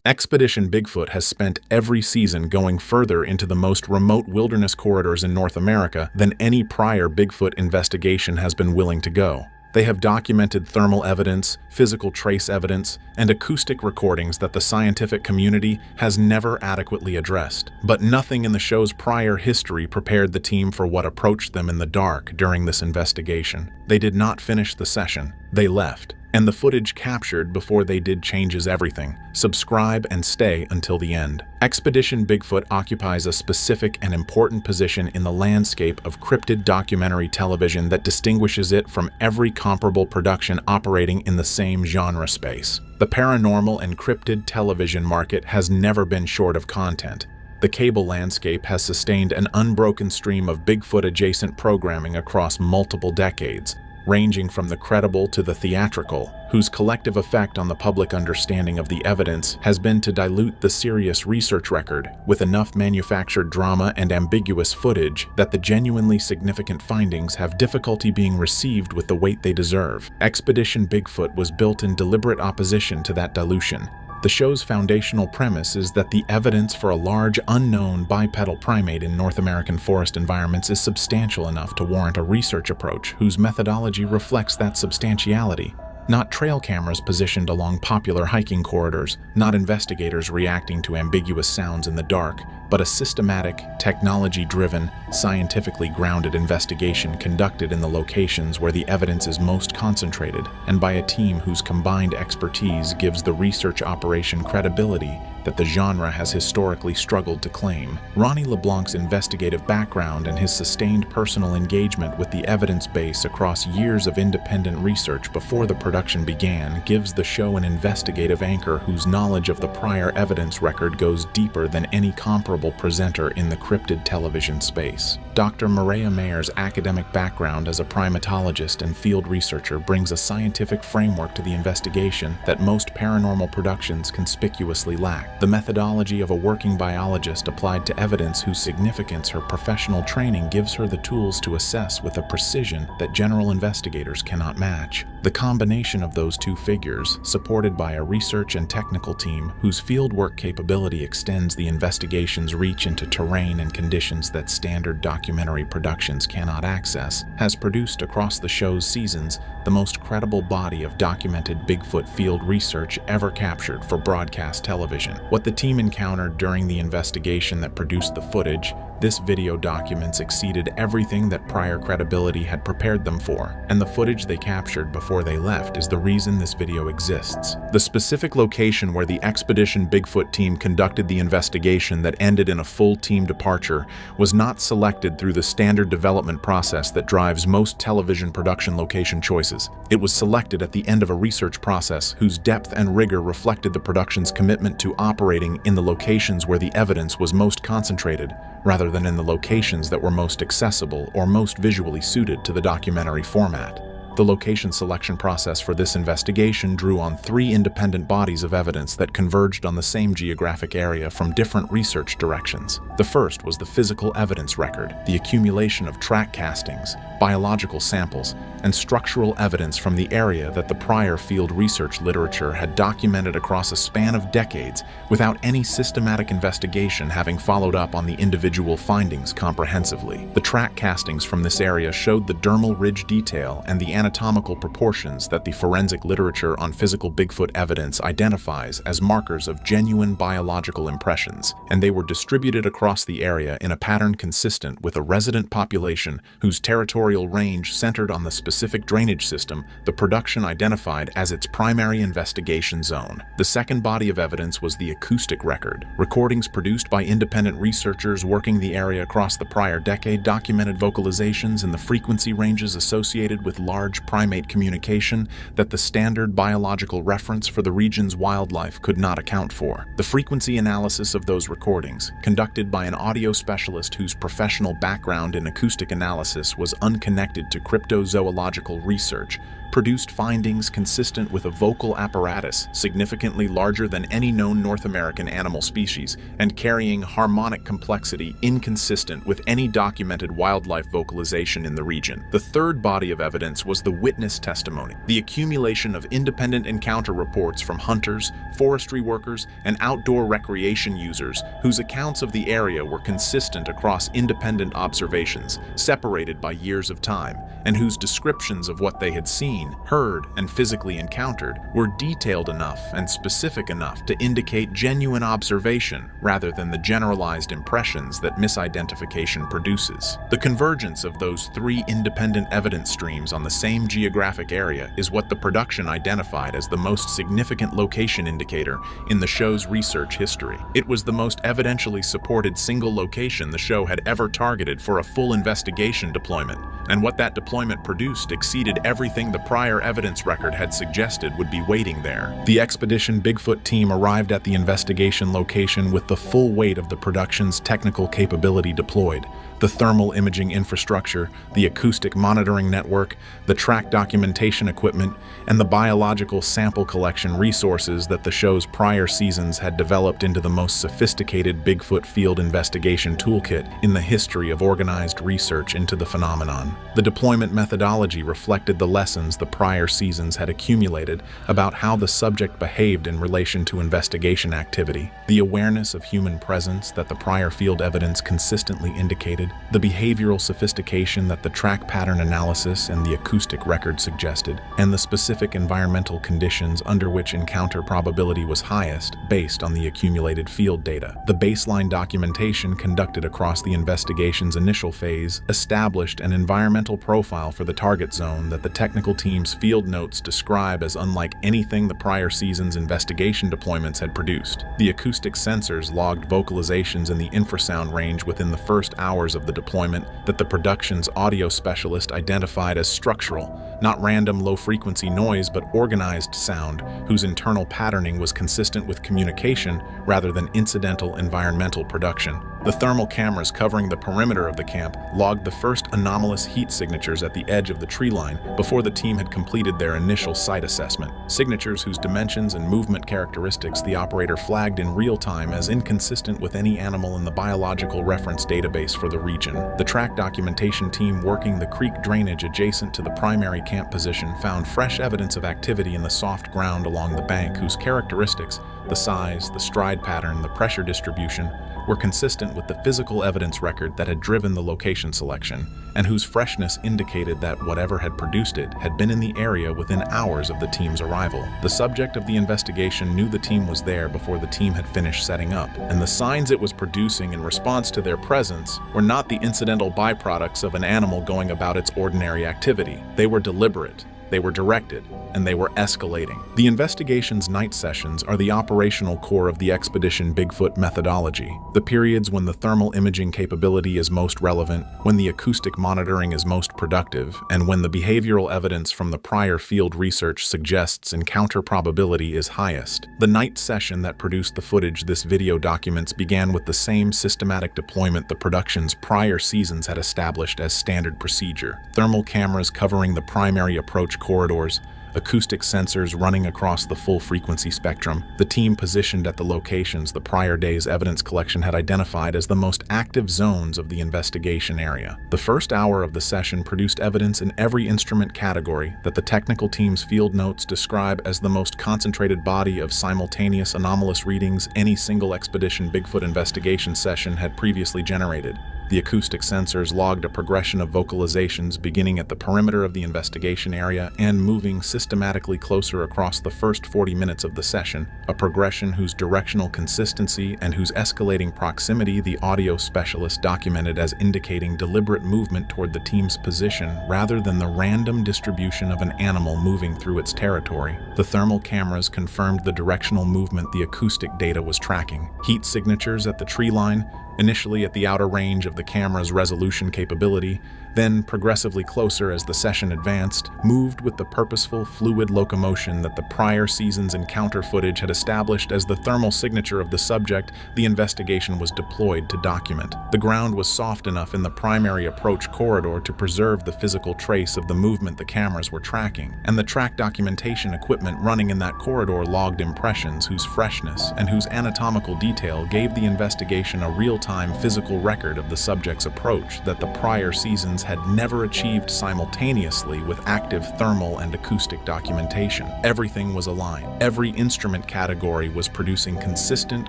Expedition Bigfoot has spent every season going further into the most remote wilderness corridors in North America than any prior Bigfoot investigation has been willing to go. They have documented thermal evidence, physical trace evidence, and acoustic recordings that the scientific community has never adequately addressed. But nothing in the show's prior history prepared the team for what approached them in the dark during this investigation. They did not finish the session. They left. And the footage captured before they did changes everything. Subscribe and stay until the end. Expedition Bigfoot occupies a specific and important position in the landscape of cryptid documentary television that distinguishes it from every comparable production operating in the same genre space. The paranormal and cryptid television market has never been short of content. The cable landscape has sustained an unbroken stream of Bigfoot-adjacent programming across multiple decades, ranging from the credible to the theatrical, whose collective effect on the public understanding of the evidence has been to dilute the serious research record with enough manufactured drama and ambiguous footage that the genuinely significant findings have difficulty being received with the weight they deserve. Expedition Bigfoot was built in deliberate opposition to that dilution. The show's foundational premise is that the evidence for a large, unknown bipedal primate in North American forest environments is substantial enough to warrant a research approach whose methodology reflects that substantiality. Not trail cameras positioned along popular hiking corridors, not investigators reacting to ambiguous sounds in the dark, but a systematic, technology-driven, scientifically grounded investigation conducted in the locations where the evidence is most concentrated, and by a team whose combined expertise gives the research operation credibility that the genre has historically struggled to claim. Ronnie LeBlanc's investigative background and his sustained personal engagement with the evidence base across years of independent research before the production began gives the show an investigative anchor whose knowledge of the prior evidence record goes deeper than any comparable presenter in the cryptid television space. Dr. Maria Mayer's academic background as a primatologist and field researcher brings a scientific framework to the investigation that most paranormal productions conspicuously lack. The methodology of a working biologist applied to evidence whose significance her professional training gives her the tools to assess with a precision that general investigators cannot match. The combination of those two figures, supported by a research and technical team whose fieldwork capability extends the investigation's reach into terrain and conditions that standard documentary productions cannot access, has produced across the show's seasons the most credible body of documented Bigfoot field research ever captured for broadcast television. What the team encountered during the investigation that produced the footage, this video documents exceeded everything that prior credibility had prepared them for, and the footage they captured before they left is the reason this video exists. The specific location where the Expedition Bigfoot team conducted the investigation that ended in a full team departure was not selected through the standard development process that drives most television production location choices. It was selected at the end of a research process whose depth and rigor reflected the production's commitment to operating in the locations where the evidence was most concentrated, rather than in the locations that were most accessible or most visually suited to the documentary format. The location selection process for this investigation drew on 3 independent bodies of evidence that converged on the same geographic area from different research directions. The first was the physical evidence record, the accumulation of track castings, biological samples, and structural evidence from the area that the prior field research literature had documented across a span of decades without any systematic investigation having followed up on the individual findings comprehensively. The track castings from this area showed the dermal ridge detail and the anatomical proportions that the forensic literature on physical Bigfoot evidence identifies as markers of genuine biological impressions, and they were distributed across the area in a pattern consistent with a resident population whose territorial range centered on the specific drainage system the production identified as its primary investigation zone. The second body of evidence was the acoustic record. Recordings produced by independent researchers working the area across the prior decade documented vocalizations in the frequency ranges associated with large primate communication that the standard biological reference for the region's wildlife could not account for. The frequency analysis of those recordings, conducted by an audio specialist whose professional background in acoustic analysis was unconnected to cryptozoological research, produced findings consistent with a vocal apparatus significantly larger than any known North American animal species and carrying harmonic complexity inconsistent with any documented wildlife vocalization in the region. The third body of evidence was was the witness testimony, the accumulation of independent encounter reports from hunters, forestry workers, and outdoor recreation users whose accounts of the area were consistent across independent observations, separated by years of time, and whose descriptions of what they had seen, heard, and physically encountered were detailed enough and specific enough to indicate genuine observation rather than the generalized impressions that misidentification produces. The convergence of those three independent evidence streams on the same geographic area is what the production identified as the most significant location indicator in the show's research history. It was the most evidentially supported single location the show had ever targeted for a full investigation deployment, and what that deployment produced exceeded everything the prior evidence record had suggested would be waiting there. The Expedition Bigfoot team arrived at the investigation location with the full weight of the production's technical capability deployed: the thermal imaging infrastructure, the acoustic monitoring network, the track documentation equipment, and the biological sample collection resources that the show's prior seasons had developed into the most sophisticated Bigfoot field investigation toolkit in the history of organized research into the phenomenon. The deployment methodology reflected the lessons the prior seasons had accumulated about how the subject behaved in relation to investigation activity, the awareness of human presence that the prior field evidence consistently indicated, the behavioral sophistication that the track pattern analysis and the acoustic record suggested, and the specific environmental conditions under which encounter probability was highest based on the accumulated field data. The baseline documentation conducted across the investigation's initial phase established an environmental profile for the target zone that the technical team's field notes describe as unlike anything the prior season's investigation deployments had produced. The acoustic sensors logged vocalizations in the infrasound range within the first hours of the deployment that the production's audio specialist identified as structural, not random low-frequency noise but organized sound whose internal patterning was consistent with communication rather than incidental environmental production. The thermal cameras covering the perimeter of the camp logged the first anomalous heat signatures at the edge of the tree line before the team had completed their initial site assessment, signatures whose dimensions and movement characteristics the operator flagged in real time as inconsistent with any animal in the biological reference database for the region. The track documentation team working the creek drainage adjacent to the primary camp position found fresh evidence of activity in the soft ground along the bank whose characteristics, the size, the stride pattern, the pressure distribution, were consistent with the physical evidence record that had driven the location selection, and whose freshness indicated that whatever had produced it had been in the area within hours of the team's arrival. The subject of the investigation knew the team was there before the team had finished setting up, and the signs it was producing in response to their presence were not the incidental byproducts of an animal going about its ordinary activity. They were deliberate, they were directed, and they were escalating. The investigation's night sessions are the operational core of the Expedition Bigfoot methodology, the periods when the thermal imaging capability is most relevant, when the acoustic monitoring is most productive, and when the behavioral evidence from the prior field research suggests encounter probability is highest. The night session that produced the footage this video documents began with the same systematic deployment the production's prior seasons had established as standard procedure: thermal cameras covering the primary approach corridors, acoustic sensors running across the full frequency spectrum, the team positioned at the locations the prior day's evidence collection had identified as the most active zones of the investigation area. The first hour of the session produced evidence in every instrument category that the technical team's field notes describe as the most concentrated body of simultaneous anomalous readings any single Expedition Bigfoot investigation session had previously generated. The acoustic sensors logged a progression of vocalizations beginning at the perimeter of the investigation area and moving systematically closer across the first 40 minutes of the session, a progression whose directional consistency and whose escalating proximity the audio specialist documented as indicating deliberate movement toward the team's position rather than the random distribution of an animal moving through its territory. The thermal cameras confirmed the directional movement the acoustic data was tracking. Heat signatures at the tree line, initially at the outer range of the camera's resolution capability, then progressively closer as the session advanced, moved with the purposeful, fluid locomotion that the prior season's encounter footage had established as the thermal signature of the subject the investigation was deployed to document. The ground was soft enough in the primary approach corridor to preserve the physical trace of the movement the cameras were tracking, and the track documentation equipment running in that corridor logged impressions whose freshness and whose anatomical detail gave the investigation a real-time physical record of the subject's approach that the prior seasons seasons had never achieved simultaneously with active thermal and acoustic documentation. Everything was aligned. Every instrument category was producing consistent,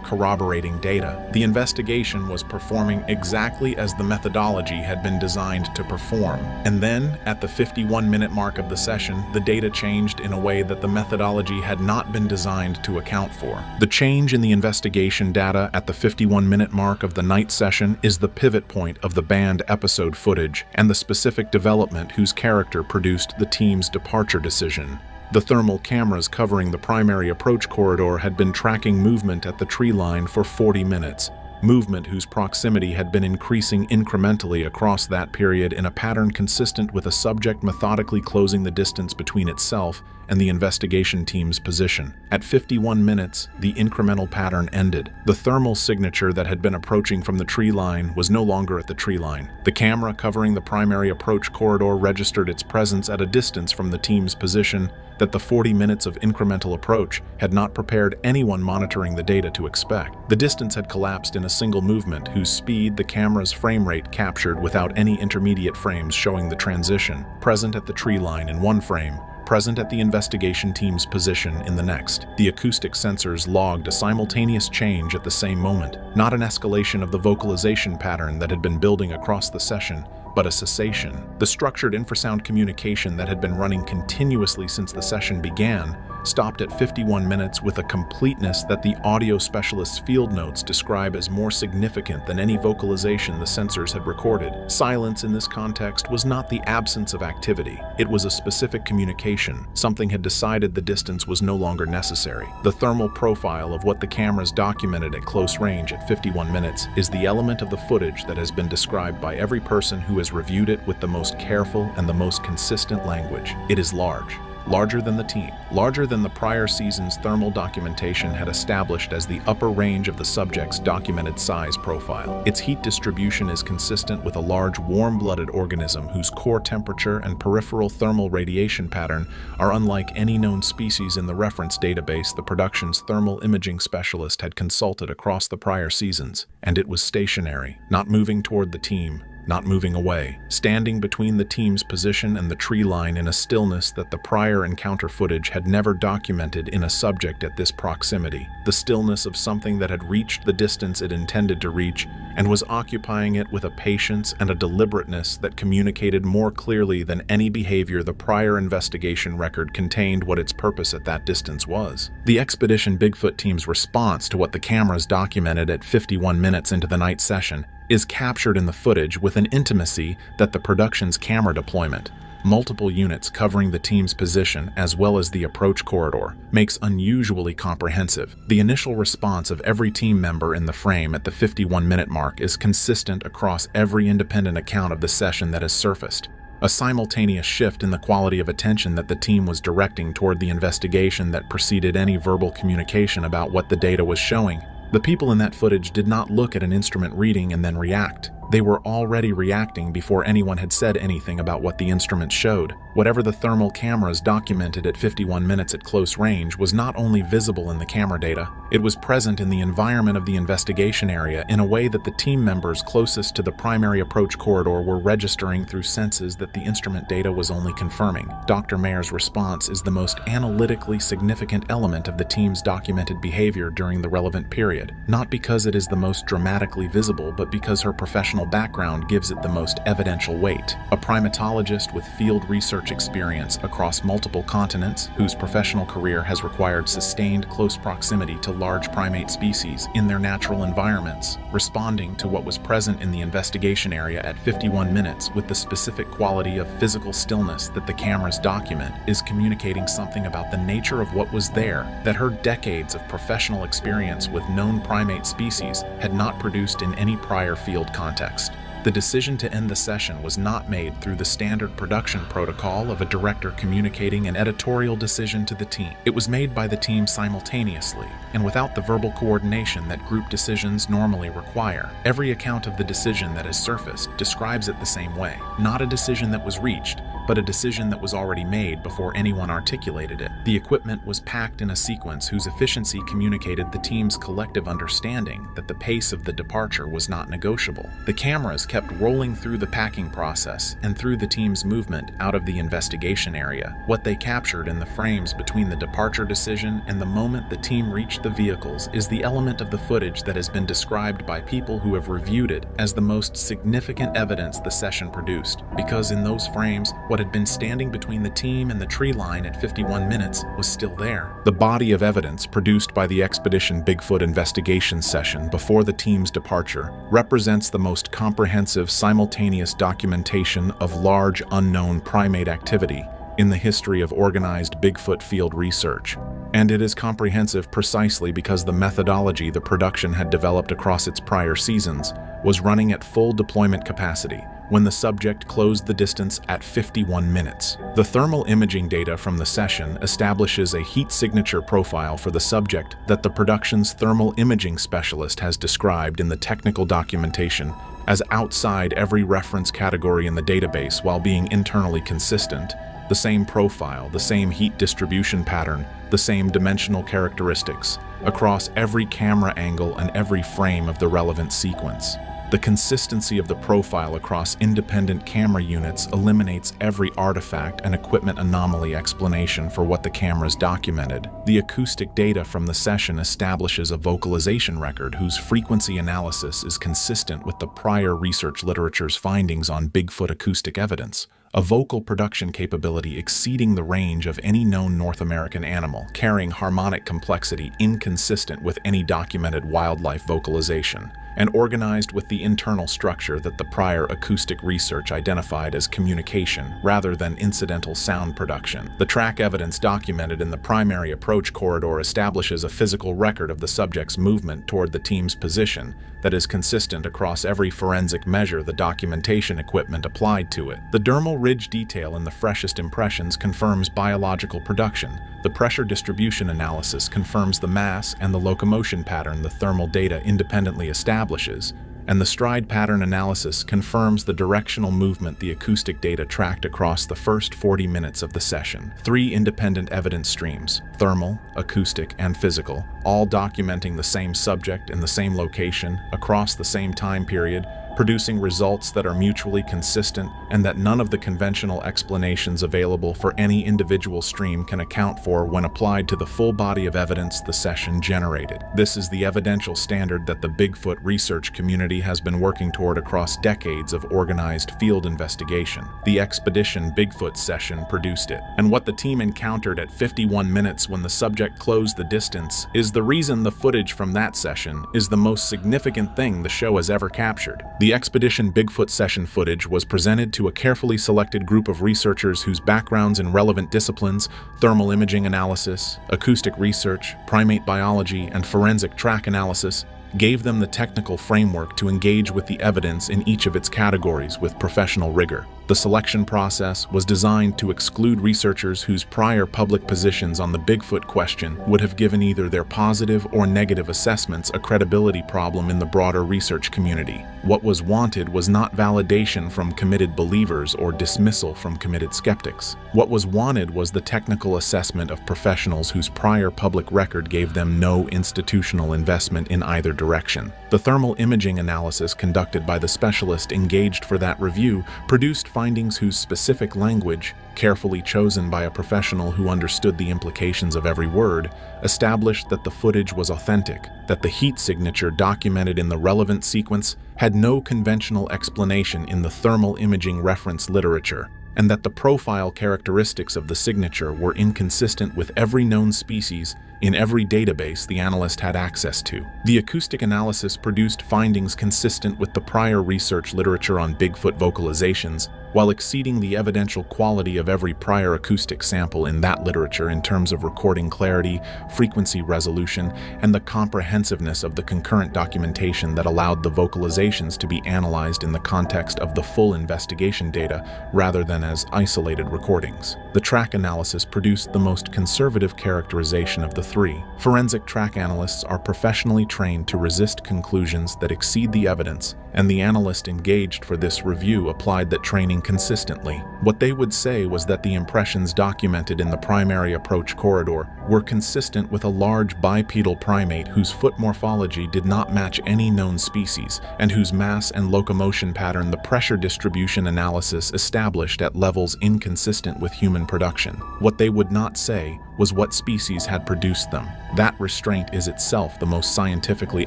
corroborating data. The investigation was performing exactly as the methodology had been designed to perform. And then, at the 51-minute mark of the session, the data changed in a way that the methodology had not been designed to account for. The change in the investigation data at the 51-minute mark of the night session is the pivot point of the banned episode footage and the specific development whose character produced the team's departure decision. The thermal cameras covering the primary approach corridor had been tracking movement at the tree line for 40 minutes, movement whose proximity had been increasing incrementally across that period in a pattern consistent with a subject methodically closing the distance between itself and the investigation team's position. At 51 minutes, the incremental pattern ended. The thermal signature that had been approaching from the tree line was no longer at the tree line. The camera covering the primary approach corridor registered its presence at a distance from the team's position that the 40 minutes of incremental approach had not prepared anyone monitoring the data to expect. The distance had collapsed in a single movement whose speed the camera's frame rate captured without any intermediate frames showing the transition, present at the tree line in one frame, present at the investigation team's position in the next. The acoustic sensors logged a simultaneous change at the same moment, not an escalation of the vocalization pattern that had been building across the session, but a cessation. The structured infrasound communication that had been running continuously since the session began stopped at 51 minutes with a completeness that the audio specialist's field notes describe as more significant than any vocalization the sensors had recorded. Silence in this context was not the absence of activity. It was a specific communication. Something had decided the distance was no longer necessary. The thermal profile of what the cameras documented at close range at 51 minutes is the element of the footage that has been described by every person who has reviewed it with the most careful and the most consistent language. It is large. Larger than the team, larger than the prior season's thermal documentation had established as the upper range of the subject's documented size profile. Its heat distribution is consistent with a large warm-blooded organism whose core temperature and peripheral thermal radiation pattern are unlike any known species in the reference database the production's thermal imaging specialist had consulted across the prior seasons. And it was stationary, not moving toward the team, not moving away, standing between the team's position and the tree line in a stillness that the prior encounter footage had never documented in a subject at this proximity. The stillness of something that had reached the distance it intended to reach and was occupying it with a patience and a deliberateness that communicated more clearly than any behavior the prior investigation record contained what its purpose at that distance was. The Expedition Bigfoot team's response to what the cameras documented at 51 minutes into the night session is captured in the footage with an intimacy that the production's camera deployment, multiple units covering the team's position as well as the approach corridor, makes unusually comprehensive. The initial response of every team member in the frame at the 51-minute mark is consistent across every independent account of the session that has surfaced. A simultaneous shift in the quality of attention that the team was directing toward the investigation that preceded any verbal communication about what the data was showing. The people in that footage did not look at an instrument reading and then react. They were already reacting before anyone had said anything about what the instrument showed. Whatever the thermal cameras documented at 51 minutes at close range was not only visible in the camera data, it was present in the environment of the investigation area in a way that the team members closest to the primary approach corridor were registering through senses that the instrument data was only confirming. Dr. Mayer's response is the most analytically significant element of the team's documented behavior during the relevant period, not because it is the most dramatically visible, but because her professional background gives it the most evidential weight. A primatologist with field research experience across multiple continents, whose professional career has required sustained close proximity to large primate species in their natural environments, responding to what was present in the investigation area at 51 minutes with the specific quality of physical stillness that the cameras document, is communicating something about the nature of what was there that her decades of professional experience with known primate species had not produced in any prior field context. The decision to end the session was not made through the standard production protocol of a director communicating an editorial decision to the team. It was made by the team simultaneously, and without the verbal coordination that group decisions normally require. Every account of the decision that has surfaced describes it the same way. Not a decision that was reached, but a decision that was already made before anyone articulated it. The equipment was packed in a sequence whose efficiency communicated the team's collective understanding that the pace of the departure was not negotiable. The cameras kept rolling through the packing process and through the team's movement out of the investigation area. What they captured in the frames between the departure decision and the moment the team reached the vehicles is the element of the footage that has been described by people who have reviewed it as the most significant evidence the session produced, because in those frames, what had been standing between the team and the tree line at 51 minutes was still there. The body of evidence produced by the Expedition Bigfoot investigation session before the team's departure represents the most comprehensive simultaneous documentation of large unknown primate activity in the history of organized Bigfoot field research. And it is comprehensive precisely because the methodology the production had developed across its prior seasons was running at full deployment capacity when the subject closed the distance at 51 minutes. The thermal imaging data from the session establishes a heat signature profile for the subject that the production's thermal imaging specialist has described in the technical documentation as outside every reference category in the database while being internally consistent. The same profile, the same heat distribution pattern, the same dimensional characteristics across every camera angle and every frame of the relevant sequence. The consistency of the profile across independent camera units eliminates every artifact and equipment anomaly explanation for what the cameras documented. The acoustic data from the session establishes a vocalization record whose frequency analysis is consistent with the prior research literature's findings on Bigfoot acoustic evidence, a vocal production capability exceeding the range of any known North American animal, carrying harmonic complexity inconsistent with any documented wildlife vocalization, and organized with the internal structure that the prior acoustic research identified as communication rather than incidental sound production. The track evidence documented in the primary approach corridor establishes a physical record of the subject's movement toward the team's position that is consistent across every forensic measure the documentation equipment applied to it. The dermal ridge detail in the freshest impressions confirms biological production. The pressure distribution analysis confirms the mass and the locomotion pattern the thermal data independently establishes, and the stride pattern analysis confirms the directional movement the acoustic data tracked across the first 40 minutes of the session. 3 independent evidence streams, thermal, acoustic, and physical, all documenting the same subject in the same location across the same time period, producing results that are mutually consistent and that none of the conventional explanations available for any individual stream can account for when applied to the full body of evidence the session generated. This is the evidential standard that the Bigfoot research community has been working toward across decades of organized field investigation. The Expedition Bigfoot session produced it, and what the team encountered at 51 minutes when the subject closed the distance is the reason the footage from that session is the most significant thing the show has ever captured. The Expedition Bigfoot session footage was presented to a carefully selected group of researchers whose backgrounds in relevant disciplines, thermal imaging analysis, acoustic research, primate biology, and forensic track analysis, gave them the technical framework to engage with the evidence in each of its categories with professional rigor. The selection process was designed to exclude researchers whose prior public positions on the Bigfoot question would have given either their positive or negative assessments a credibility problem in the broader research community. What was wanted was not validation from committed believers or dismissal from committed skeptics. What was wanted was the technical assessment of professionals whose prior public record gave them no institutional investment in either direction. The thermal imaging analysis conducted by the specialist engaged for that review produced findings whose specific language, carefully chosen by a professional who understood the implications of every word, established that the footage was authentic, that the heat signature documented in the relevant sequence had no conventional explanation in the thermal imaging reference literature, and that the profile characteristics of the signature were inconsistent with every known species in every database the analyst had access to. The acoustic analysis produced findings consistent with the prior research literature on Bigfoot vocalizations, while exceeding the evidential quality of every prior acoustic sample in that literature in terms of recording clarity, frequency resolution, and the comprehensiveness of the concurrent documentation that allowed the vocalizations to be analyzed in the context of the full investigation data rather than as isolated recordings. The track analysis produced the most conservative characterization of the 3. Forensic track analysts are professionally trained to resist conclusions that exceed the evidence, and the analyst engaged for this review applied that training consistently. What they would say was that the impressions documented in the primary approach corridor were consistent with a large bipedal primate whose foot morphology did not match any known species, and whose mass and locomotion pattern the pressure distribution analysis established at levels inconsistent with human production. What they would not say was what species had produced them. That restraint is itself the most scientifically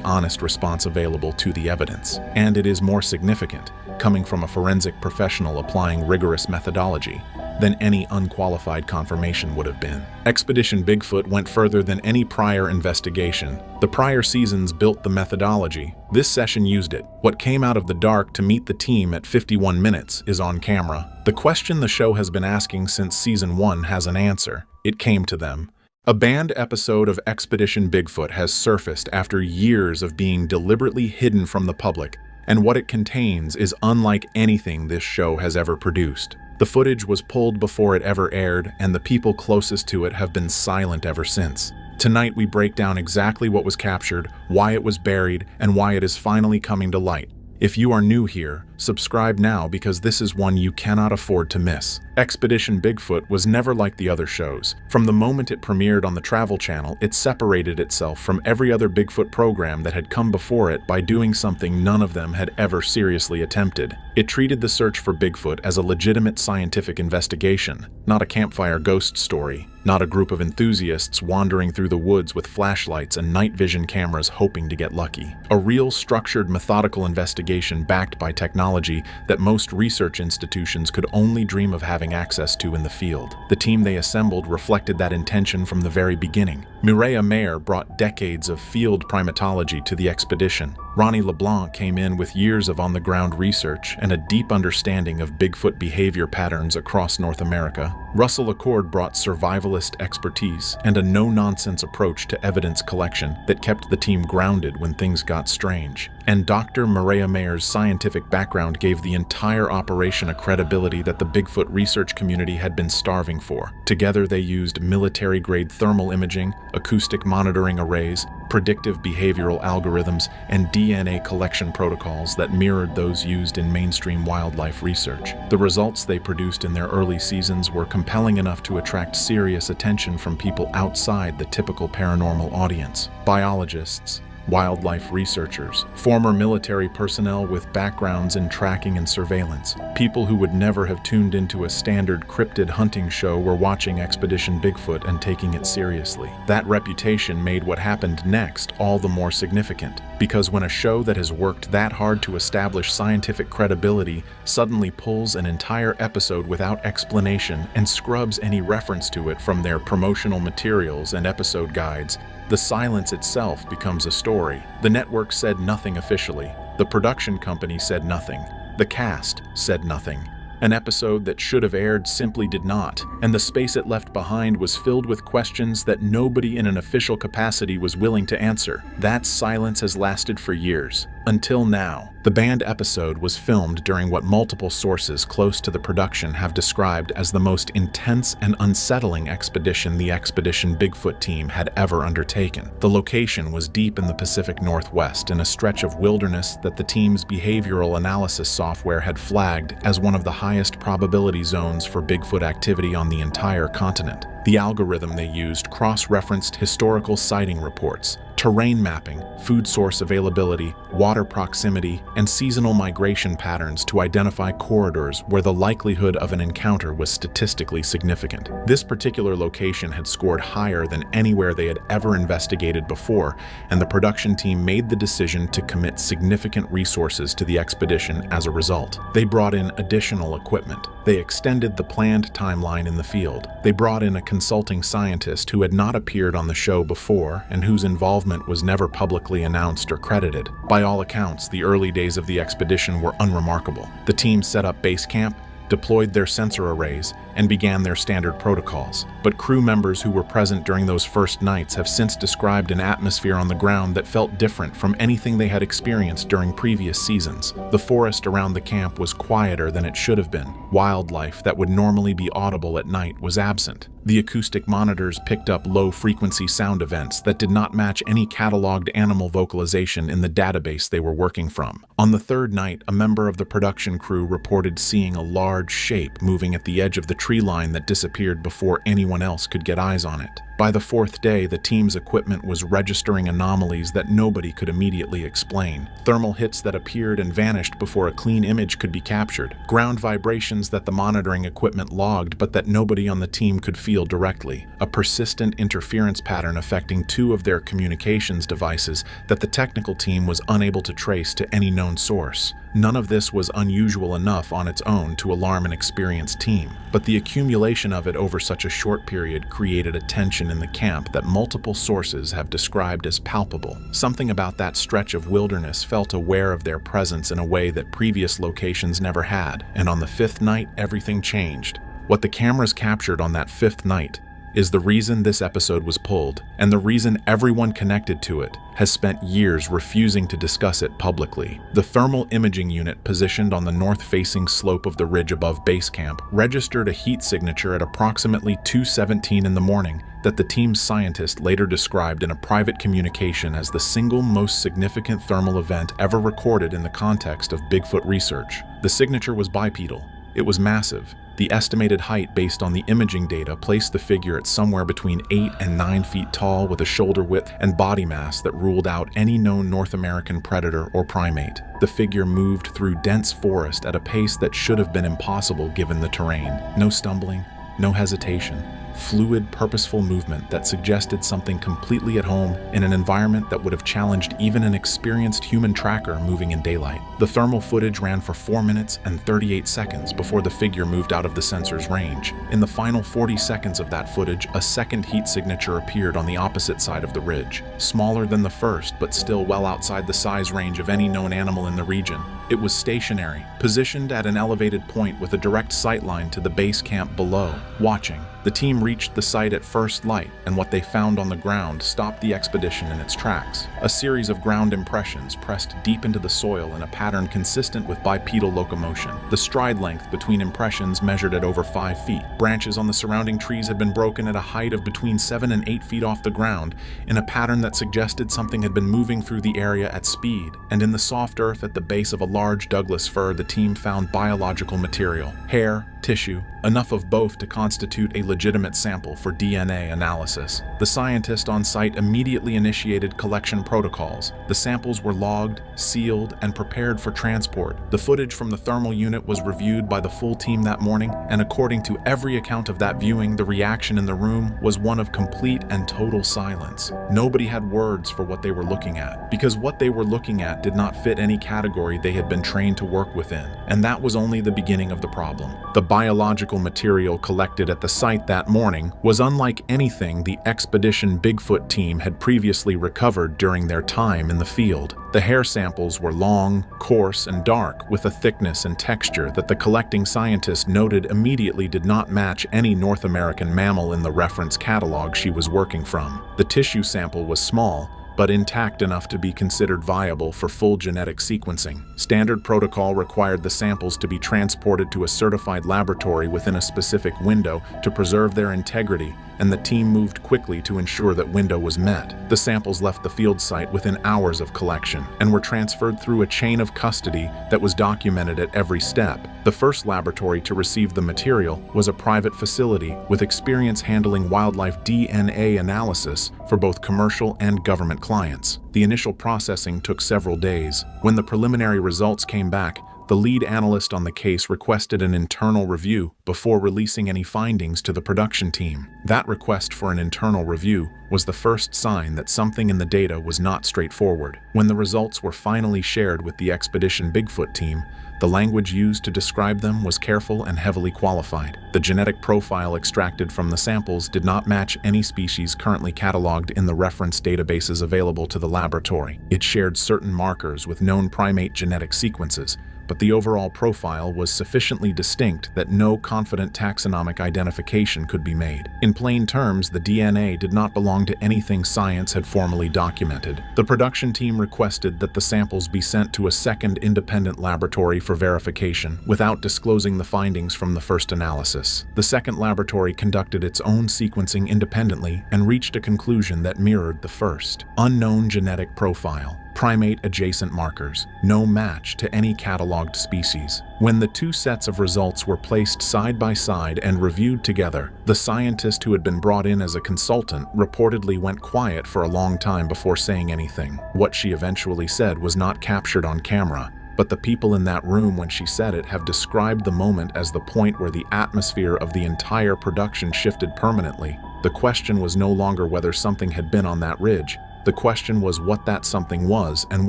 honest response available to the evidence. And it is more significant, coming from a forensic professional applying rigorous methodology, than any unqualified confirmation would have been. Expedition Bigfoot went further than any prior investigation. The prior seasons built the methodology. This session used it. What came out of the dark to meet the team at 51 minutes is on camera. The question the show has been asking since season 1 has an answer. It came to them. A banned episode of Expedition Bigfoot has surfaced after years of being deliberately hidden from the public, and what it contains is unlike anything this show has ever produced. The footage was pulled before it ever aired, and the people closest to it have been silent ever since. Tonight we break down exactly what was captured, why it was buried, and why it is finally coming to light. If you are new here, subscribe now because this is one you cannot afford to miss. Expedition Bigfoot was never like the other shows. From the moment it premiered on the Travel Channel, it separated itself from every other Bigfoot program that had come before it by doing something none of them had ever seriously attempted. It treated the search for Bigfoot as a legitimate scientific investigation, not a campfire ghost story, not a group of enthusiasts wandering through the woods with flashlights and night vision cameras hoping to get lucky. A real, structured, methodical investigation backed by technology that most research institutions could only dream of having access to in the field. The team they assembled reflected that intention from the very beginning. Mireya Mayer brought decades of field primatology to the expedition. Ronnie LeBlanc came in with years of on-the-ground research and a deep understanding of Bigfoot behavior patterns across North America. Russell Accord brought survivalist expertise and a no-nonsense approach to evidence collection that kept the team grounded when things got strange. And Dr. Mireya Mayer's scientific background gave the entire operation a credibility that the Bigfoot research community had been starving for. Together they used military-grade thermal imaging, acoustic monitoring arrays, predictive behavioral algorithms, and DNA collection protocols that mirrored those used in mainstream wildlife research. The results they produced in their early seasons were compelling enough to attract serious attention from people outside the typical paranormal audience. Biologists, wildlife researchers, former military personnel with backgrounds in tracking and surveillance. People who would never have tuned into a standard cryptid hunting show were watching Expedition Bigfoot and taking it seriously. That reputation made what happened next all the more significant, because when a show that has worked that hard to establish scientific credibility suddenly pulls an entire episode without explanation and scrubs any reference to it from their promotional materials and episode guides, the silence itself becomes a story. The network said nothing officially. The production company said nothing. The cast said nothing. An episode that should have aired simply did not, and the space it left behind was filled with questions that nobody in an official capacity was willing to answer. That silence has lasted for years. Until now. The banned episode was filmed during what multiple sources close to the production have described as the most intense and unsettling expedition the Expedition Bigfoot team had ever undertaken. The location was deep in the Pacific Northwest in a stretch of wilderness that the team's behavioral analysis software had flagged as one of the highest probability zones for Bigfoot activity on the entire continent. The algorithm they used cross-referenced historical sighting reports, terrain mapping, food source availability, water proximity, and seasonal migration patterns to identify corridors where the likelihood of an encounter was statistically significant. This particular location had scored higher than anywhere they had ever investigated before, and the production team made the decision to commit significant resources to the expedition as a result. They brought in additional equipment. They extended the planned timeline in the field. They brought in a consulting scientist who had not appeared on the show before and whose involvement was never publicly announced or credited. By all accounts, the early days of the expedition were unremarkable. The team set up base camp, deployed their sensor arrays, and began their standard protocols. But crew members who were present during those first nights have since described an atmosphere on the ground that felt different from anything they had experienced during previous seasons. The forest around the camp was quieter than it should have been. Wildlife that would normally be audible at night was absent. The acoustic monitors picked up low-frequency sound events that did not match any cataloged animal vocalization in the database they were working from. On the third night, a member of the production crew reported seeing a large shape moving at the edge of the tree line that disappeared before anyone else could get eyes on it. By the fourth day, the team's equipment was registering anomalies that nobody could immediately explain. Thermal hits that appeared and vanished before a clean image could be captured. Ground vibrations that the monitoring equipment logged but that nobody on the team could feel directly. A persistent interference pattern affecting two of their communications devices that the technical team was unable to trace to any known source. None of this was unusual enough on its own to alarm an experienced team, but the accumulation of it over such a short period created a tension in the camp that multiple sources have described as palpable. Something about that stretch of wilderness felt aware of their presence in a way that previous locations never had, and on the fifth night, everything changed. What the cameras captured on that fifth night is the reason this episode was pulled, and the reason everyone connected to it has spent years refusing to discuss it publicly. The thermal imaging unit positioned on the north-facing slope of the ridge above base camp registered a heat signature at approximately 2:17 in the morning that the team's scientist later described in a private communication as the single most significant thermal event ever recorded in the context of Bigfoot research. The signature was bipedal. It was massive. The estimated height based on the imaging data placed the figure at somewhere between 8 and 9 feet tall with a shoulder width and body mass that ruled out any known North American predator or primate. The figure moved through dense forest at a pace that should have been impossible given the terrain. No stumbling, no hesitation. Fluid, purposeful movement that suggested something completely at home in an environment that would have challenged even an experienced human tracker moving in daylight. The thermal footage ran for 4 minutes and 38 seconds before the figure moved out of the sensor's range. In the final 40 seconds of that footage, a second heat signature appeared on the opposite side of the ridge. Smaller than the first, but still well outside the size range of any known animal in the region. It was stationary, positioned at an elevated point with a direct sight line to the base camp below, watching. The team reached the site at first light, and what they found on the ground stopped the expedition in its tracks. A series of ground impressions pressed deep into the soil in a pattern consistent with bipedal locomotion. The stride length between impressions measured at over 5 feet. Branches on the surrounding trees had been broken at a height of between 7 and 8 feet off the ground, in a pattern that suggested something had been moving through the area at speed. And in the soft earth at the base of a large Douglas fir, the team found biological material, hair, tissue, enough of both to constitute a legitimate sample for DNA analysis. The scientist on site immediately initiated collection protocols. The samples were logged, sealed, and prepared for transport. The footage from the thermal unit was reviewed by the full team that morning, and according to every account of that viewing, the reaction in the room was one of complete and total silence. Nobody had words for what they were looking at, because what they were looking at did not fit any category they had been trained to work within, and that was only the beginning of the problem. The biological material collected at the site that morning was unlike anything the Expedition Bigfoot team had previously recovered during their time in the field. The hair samples were long, coarse, and dark, with a thickness and texture that the collecting scientist noted immediately did not match any North American mammal in the reference catalog she was working from. The tissue sample was small, but intact enough to be considered viable for full genetic sequencing. Standard protocol required the samples to be transported to a certified laboratory within a specific window to preserve their integrity, and the team moved quickly to ensure that window was met. The samples left the field site within hours of collection and were transferred through a chain of custody that was documented at every step. The first laboratory to receive the material was a private facility with experience handling wildlife DNA analysis for both commercial and government clients. The initial processing took several days. When the preliminary results came back, the lead analyst on the case requested an internal review before releasing any findings to the production team. That request for an internal review was the first sign that something in the data was not straightforward. When the results were finally shared with the Expedition Bigfoot team, the language used to describe them was careful and heavily qualified. The genetic profile extracted from the samples did not match any species currently cataloged in the reference databases available to the laboratory. It shared certain markers with known primate genetic sequences, but the overall profile was sufficiently distinct that no confident taxonomic identification could be made. In plain terms, the DNA did not belong to anything science had formally documented. The production team requested that the samples be sent to a second independent laboratory for verification, without disclosing the findings from the first analysis. The second laboratory conducted its own sequencing independently and reached a conclusion that mirrored the first. Unknown genetic profile. Primate-adjacent markers, no match to any cataloged species. When the two sets of results were placed side by side and reviewed together, the scientist who had been brought in as a consultant reportedly went quiet for a long time before saying anything. What she eventually said was not captured on camera, but the people in that room when she said it have described the moment as the point where the atmosphere of the entire production shifted permanently. The question was no longer whether something had been on that ridge. The question was what that something was and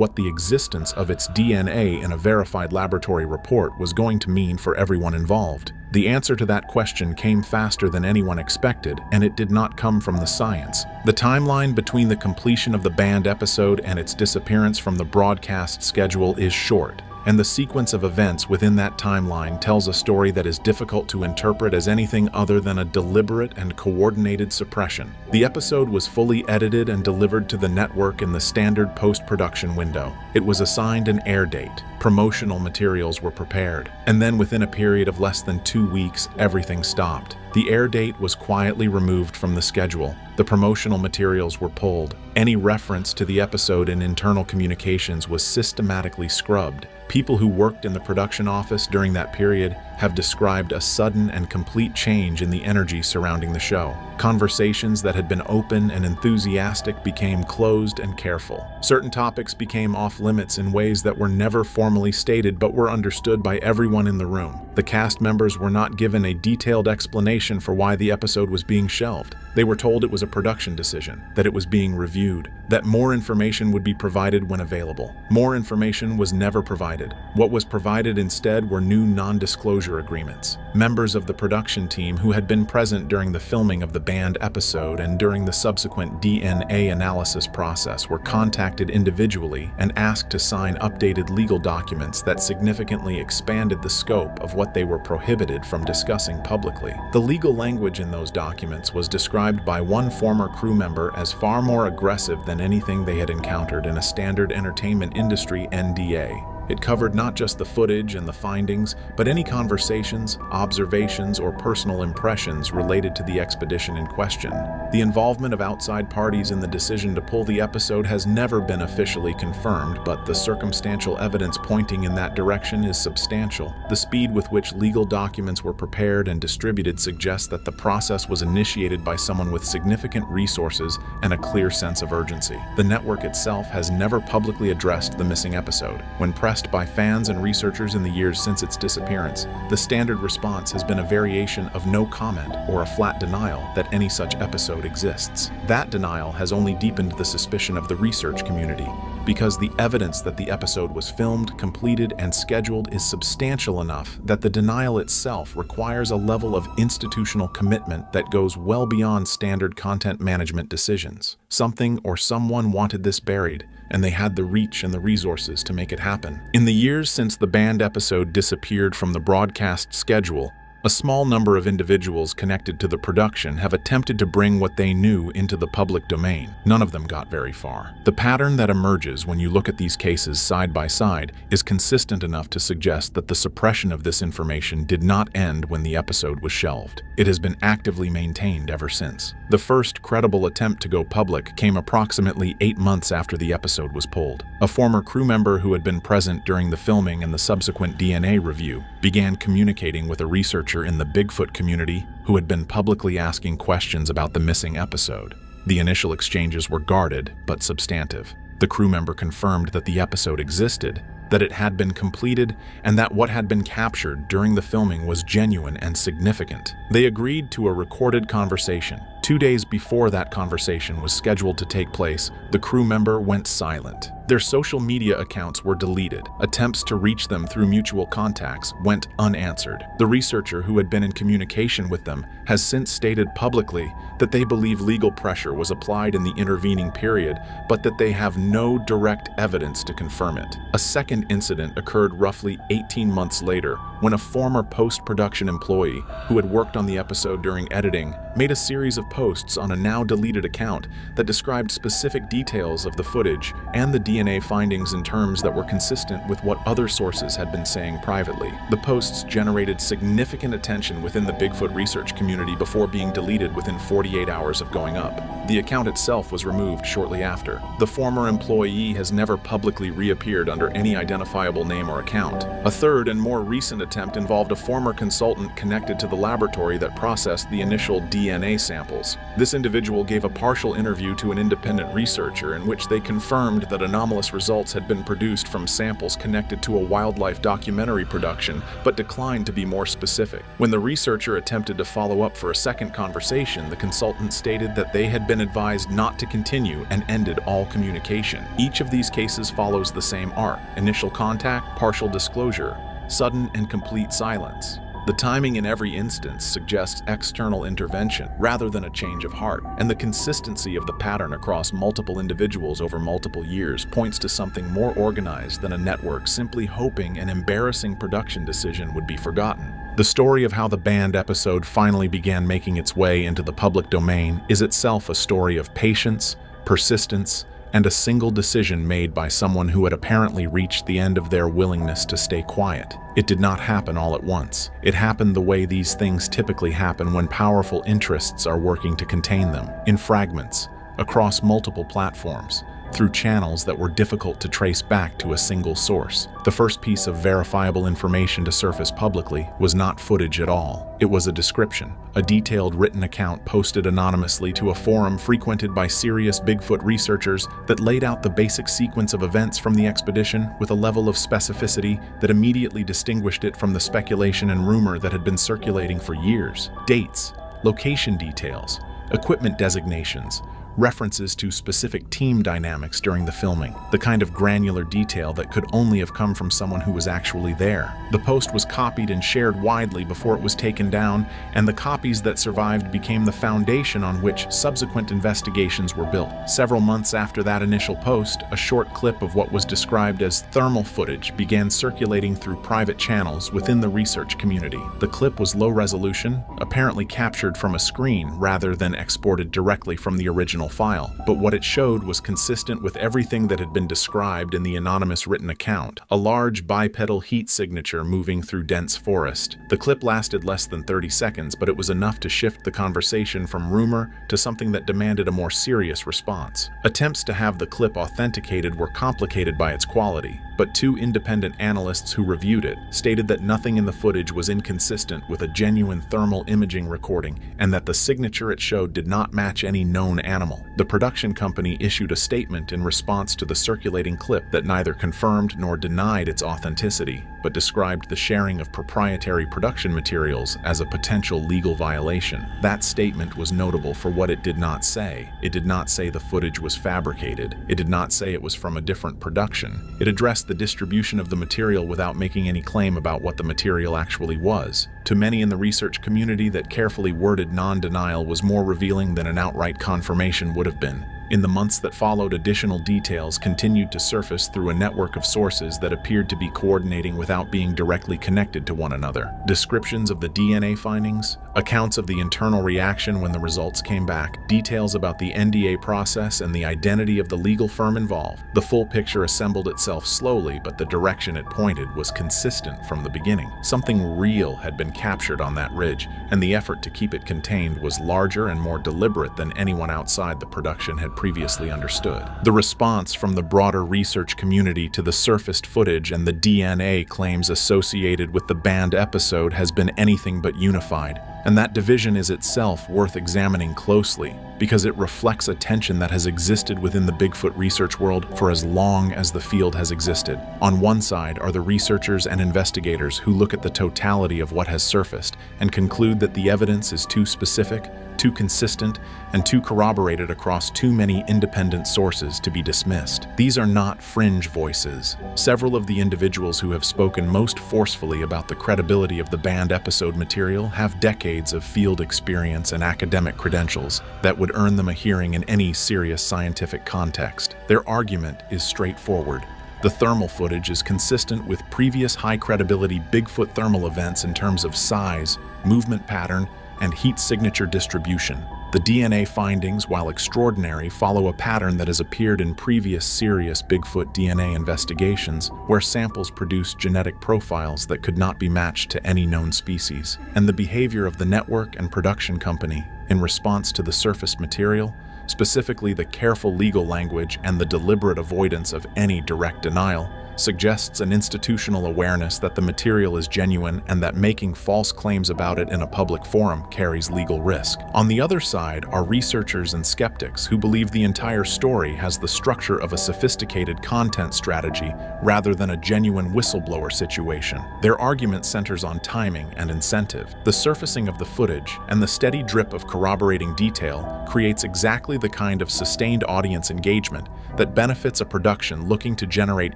what the existence of its DNA in a verified laboratory report was going to mean for everyone involved. The answer to that question came faster than anyone expected, and it did not come from the science. The timeline between the completion of the banned episode and its disappearance from the broadcast schedule is short, and the sequence of events within that timeline tells a story that is difficult to interpret as anything other than a deliberate and coordinated suppression. The episode was fully edited and delivered to the network in the standard post-production window. It was assigned an air date. Promotional materials were prepared, and then within a period of less than 2 weeks, everything stopped. The air date was quietly removed from the schedule. The promotional materials were pulled. Any reference to the episode in internal communications was systematically scrubbed. People who worked in the production office during that period have described a sudden and complete change in the energy surrounding the show. Conversations that had been open and enthusiastic became closed and careful. Certain topics became off-limits in ways that were never formally stated but were understood by everyone in the room. The cast members were not given a detailed explanation for why the episode was being shelved. They were told it was a production decision, that it was being reviewed, that more information would be provided when available. More information was never provided. What was provided instead were new non-disclosure agreements. Members of the production team who had been present during the filming of the banned episode and during the subsequent DNA analysis process were contacted individually and asked to sign updated legal documents that significantly expanded the scope of what they were prohibited from discussing publicly. The legal language in those documents was described by one former crew member as far more aggressive than anything they had encountered in a standard entertainment industry NDA. It covered not just the footage and the findings, but any conversations, observations, or personal impressions related to the expedition in question. The involvement of outside parties in the decision to pull the episode has never been officially confirmed, but the circumstantial evidence pointing in that direction is substantial. The speed with which legal documents were prepared and distributed suggests that the process was initiated by someone with significant resources and a clear sense of urgency. The network itself has never publicly addressed the missing episode. When pressed by fans and researchers in the years since its disappearance, the standard response has been a variation of no comment or a flat denial that any such episode exists. That denial has only deepened the suspicion of the research community, because the evidence that the episode was filmed, completed, and scheduled is substantial enough that the denial itself requires a level of institutional commitment that goes well beyond standard content management decisions. Something or someone wanted this buried, and they had the reach and the resources to make it happen. In the years since the banned episode disappeared from the broadcast schedule, a small number of individuals connected to the production have attempted to bring what they knew into the public domain. None of them got very far. The pattern that emerges when you look at these cases side by side is consistent enough to suggest that the suppression of this information did not end when the episode was shelved. It has been actively maintained ever since. The first credible attempt to go public came approximately 8 months after the episode was pulled. A former crew member who had been present during the filming and the subsequent DNA review began communicating with a researcher in the Bigfoot community who had been publicly asking questions about the missing episode. The initial exchanges were guarded but substantive. The crew member confirmed that the episode existed that it had been completed, and that what had been captured during the filming was genuine and significant. They agreed to a recorded conversation. 2 days before that conversation was scheduled to take place, the crew member went silent. Their social media accounts were deleted. Attempts to reach them through mutual contacts went unanswered. The researcher who had been in communication with them has since stated publicly that they believe legal pressure was applied in the intervening period, but that they have no direct evidence to confirm it. A second incident occurred roughly 18 months later when a former post-production employee who had worked on the episode during editing made a series of posts on a now deleted account that described specific details of the footage and the DNA findings in terms that were consistent with what other sources had been saying privately. The posts generated significant attention within the Bigfoot research community before being deleted within 48 hours of going up. The account itself was removed shortly after. The former employee has never publicly reappeared under any identifiable name or account. A third and more recent attempt involved a former consultant connected to the laboratory that processed the initial DNA samples. This individual gave a partial interview to an independent researcher in which they confirmed that anomalous results had been produced from samples connected to a wildlife documentary production, but declined to be more specific. When the researcher attempted to follow up for a second conversation, the consultant stated that they had been advised not to continue and ended all communication. Each of these cases follows the same arc: initial contact, partial disclosure, sudden and complete silence. The timing in every instance suggests external intervention rather than a change of heart, and the consistency of the pattern across multiple individuals over multiple years points to something more organized than a network simply hoping an embarrassing production decision would be forgotten. The story of how the banned episode finally began making its way into the public domain is itself a story of patience, persistence, and a single decision made by someone who had apparently reached the end of their willingness to stay quiet. It did not happen all at once. It happened the way these things typically happen when powerful interests are working to contain them, in fragments, across multiple platforms, through channels that were difficult to trace back to a single source. The first piece of verifiable information to surface publicly was not footage at all. It was a description, a detailed written account posted anonymously to a forum frequented by serious Bigfoot researchers that laid out the basic sequence of events from the expedition with a level of specificity that immediately distinguished it from the speculation and rumor that had been circulating for years. Dates, location details, equipment designations, references to specific team dynamics during the filming, the kind of granular detail that could only have come from someone who was actually there. The post was copied and shared widely before it was taken down, and the copies that survived became the foundation on which subsequent investigations were built. Several months after that initial post, a short clip of what was described as thermal footage began circulating through private channels within the research community. The clip was low resolution, apparently captured from a screen rather than exported directly from the original file, but what it showed was consistent with everything that had been described in the anonymous written account: a large bipedal heat signature moving through dense forest. The clip lasted less than 30 seconds, but it was enough to shift the conversation from rumor to something that demanded a more serious response. Attempts to have the clip authenticated were complicated by its quality, but two independent analysts who reviewed it stated that nothing in the footage was inconsistent with a genuine thermal imaging recording and that the signature it showed did not match any known animal. The production company issued a statement in response to the circulating clip that neither confirmed nor denied its authenticity, but described the sharing of proprietary production materials as a potential legal violation. That statement was notable for what it did not say. It did not say the footage was fabricated. It did not say it was from a different production. It addressed the distribution of the material without making any claim about what the material actually was. To many in the research community, that carefully worded non-denial was more revealing than an outright confirmation would have been. In the months that followed, additional details continued to surface through a network of sources that appeared to be coordinating without being directly connected to one another. Descriptions of the DNA findings, accounts of the internal reaction when the results came back, details about the NDA process and the identity of the legal firm involved. The full picture assembled itself slowly, but the direction it pointed was consistent from the beginning. Something real had been captured on that ridge, and the effort to keep it contained was larger and more deliberate than anyone outside the production had previously understood. The response from the broader research community to the surfaced footage and the DNA claims associated with the banned episode has been anything but unified, and that division is itself worth examining closely. because it reflects a tension that has existed within the Bigfoot research world for as long as the field has existed. On one side are the researchers and investigators who look at the totality of what has surfaced and conclude that the evidence is too specific, too consistent, and too corroborated across too many independent sources to be dismissed. These are not fringe voices. Several of the individuals who have spoken most forcefully about the credibility of the banned episode material have decades of field experience and academic credentials that would earn them a hearing in any serious scientific context. Their argument is straightforward. The thermal footage is consistent with previous high-credibility Bigfoot thermal events in terms of size, movement pattern, and heat signature distribution. The DNA findings, while extraordinary, follow a pattern that has appeared in previous serious Bigfoot DNA investigations, where samples produce genetic profiles that could not be matched to any known species. And the behavior of the network and production company in response to the surfaced material, specifically the careful legal language and the deliberate avoidance of any direct denial, suggests an institutional awareness that the material is genuine and that making false claims about it in a public forum carries legal risk. On the other side are researchers and skeptics who believe the entire story has the structure of a sophisticated content strategy rather than a genuine whistleblower situation. Their argument centers on timing and incentive. The surfacing of the footage and the steady drip of corroborating detail creates exactly the kind of sustained audience engagement that benefits a production looking to generate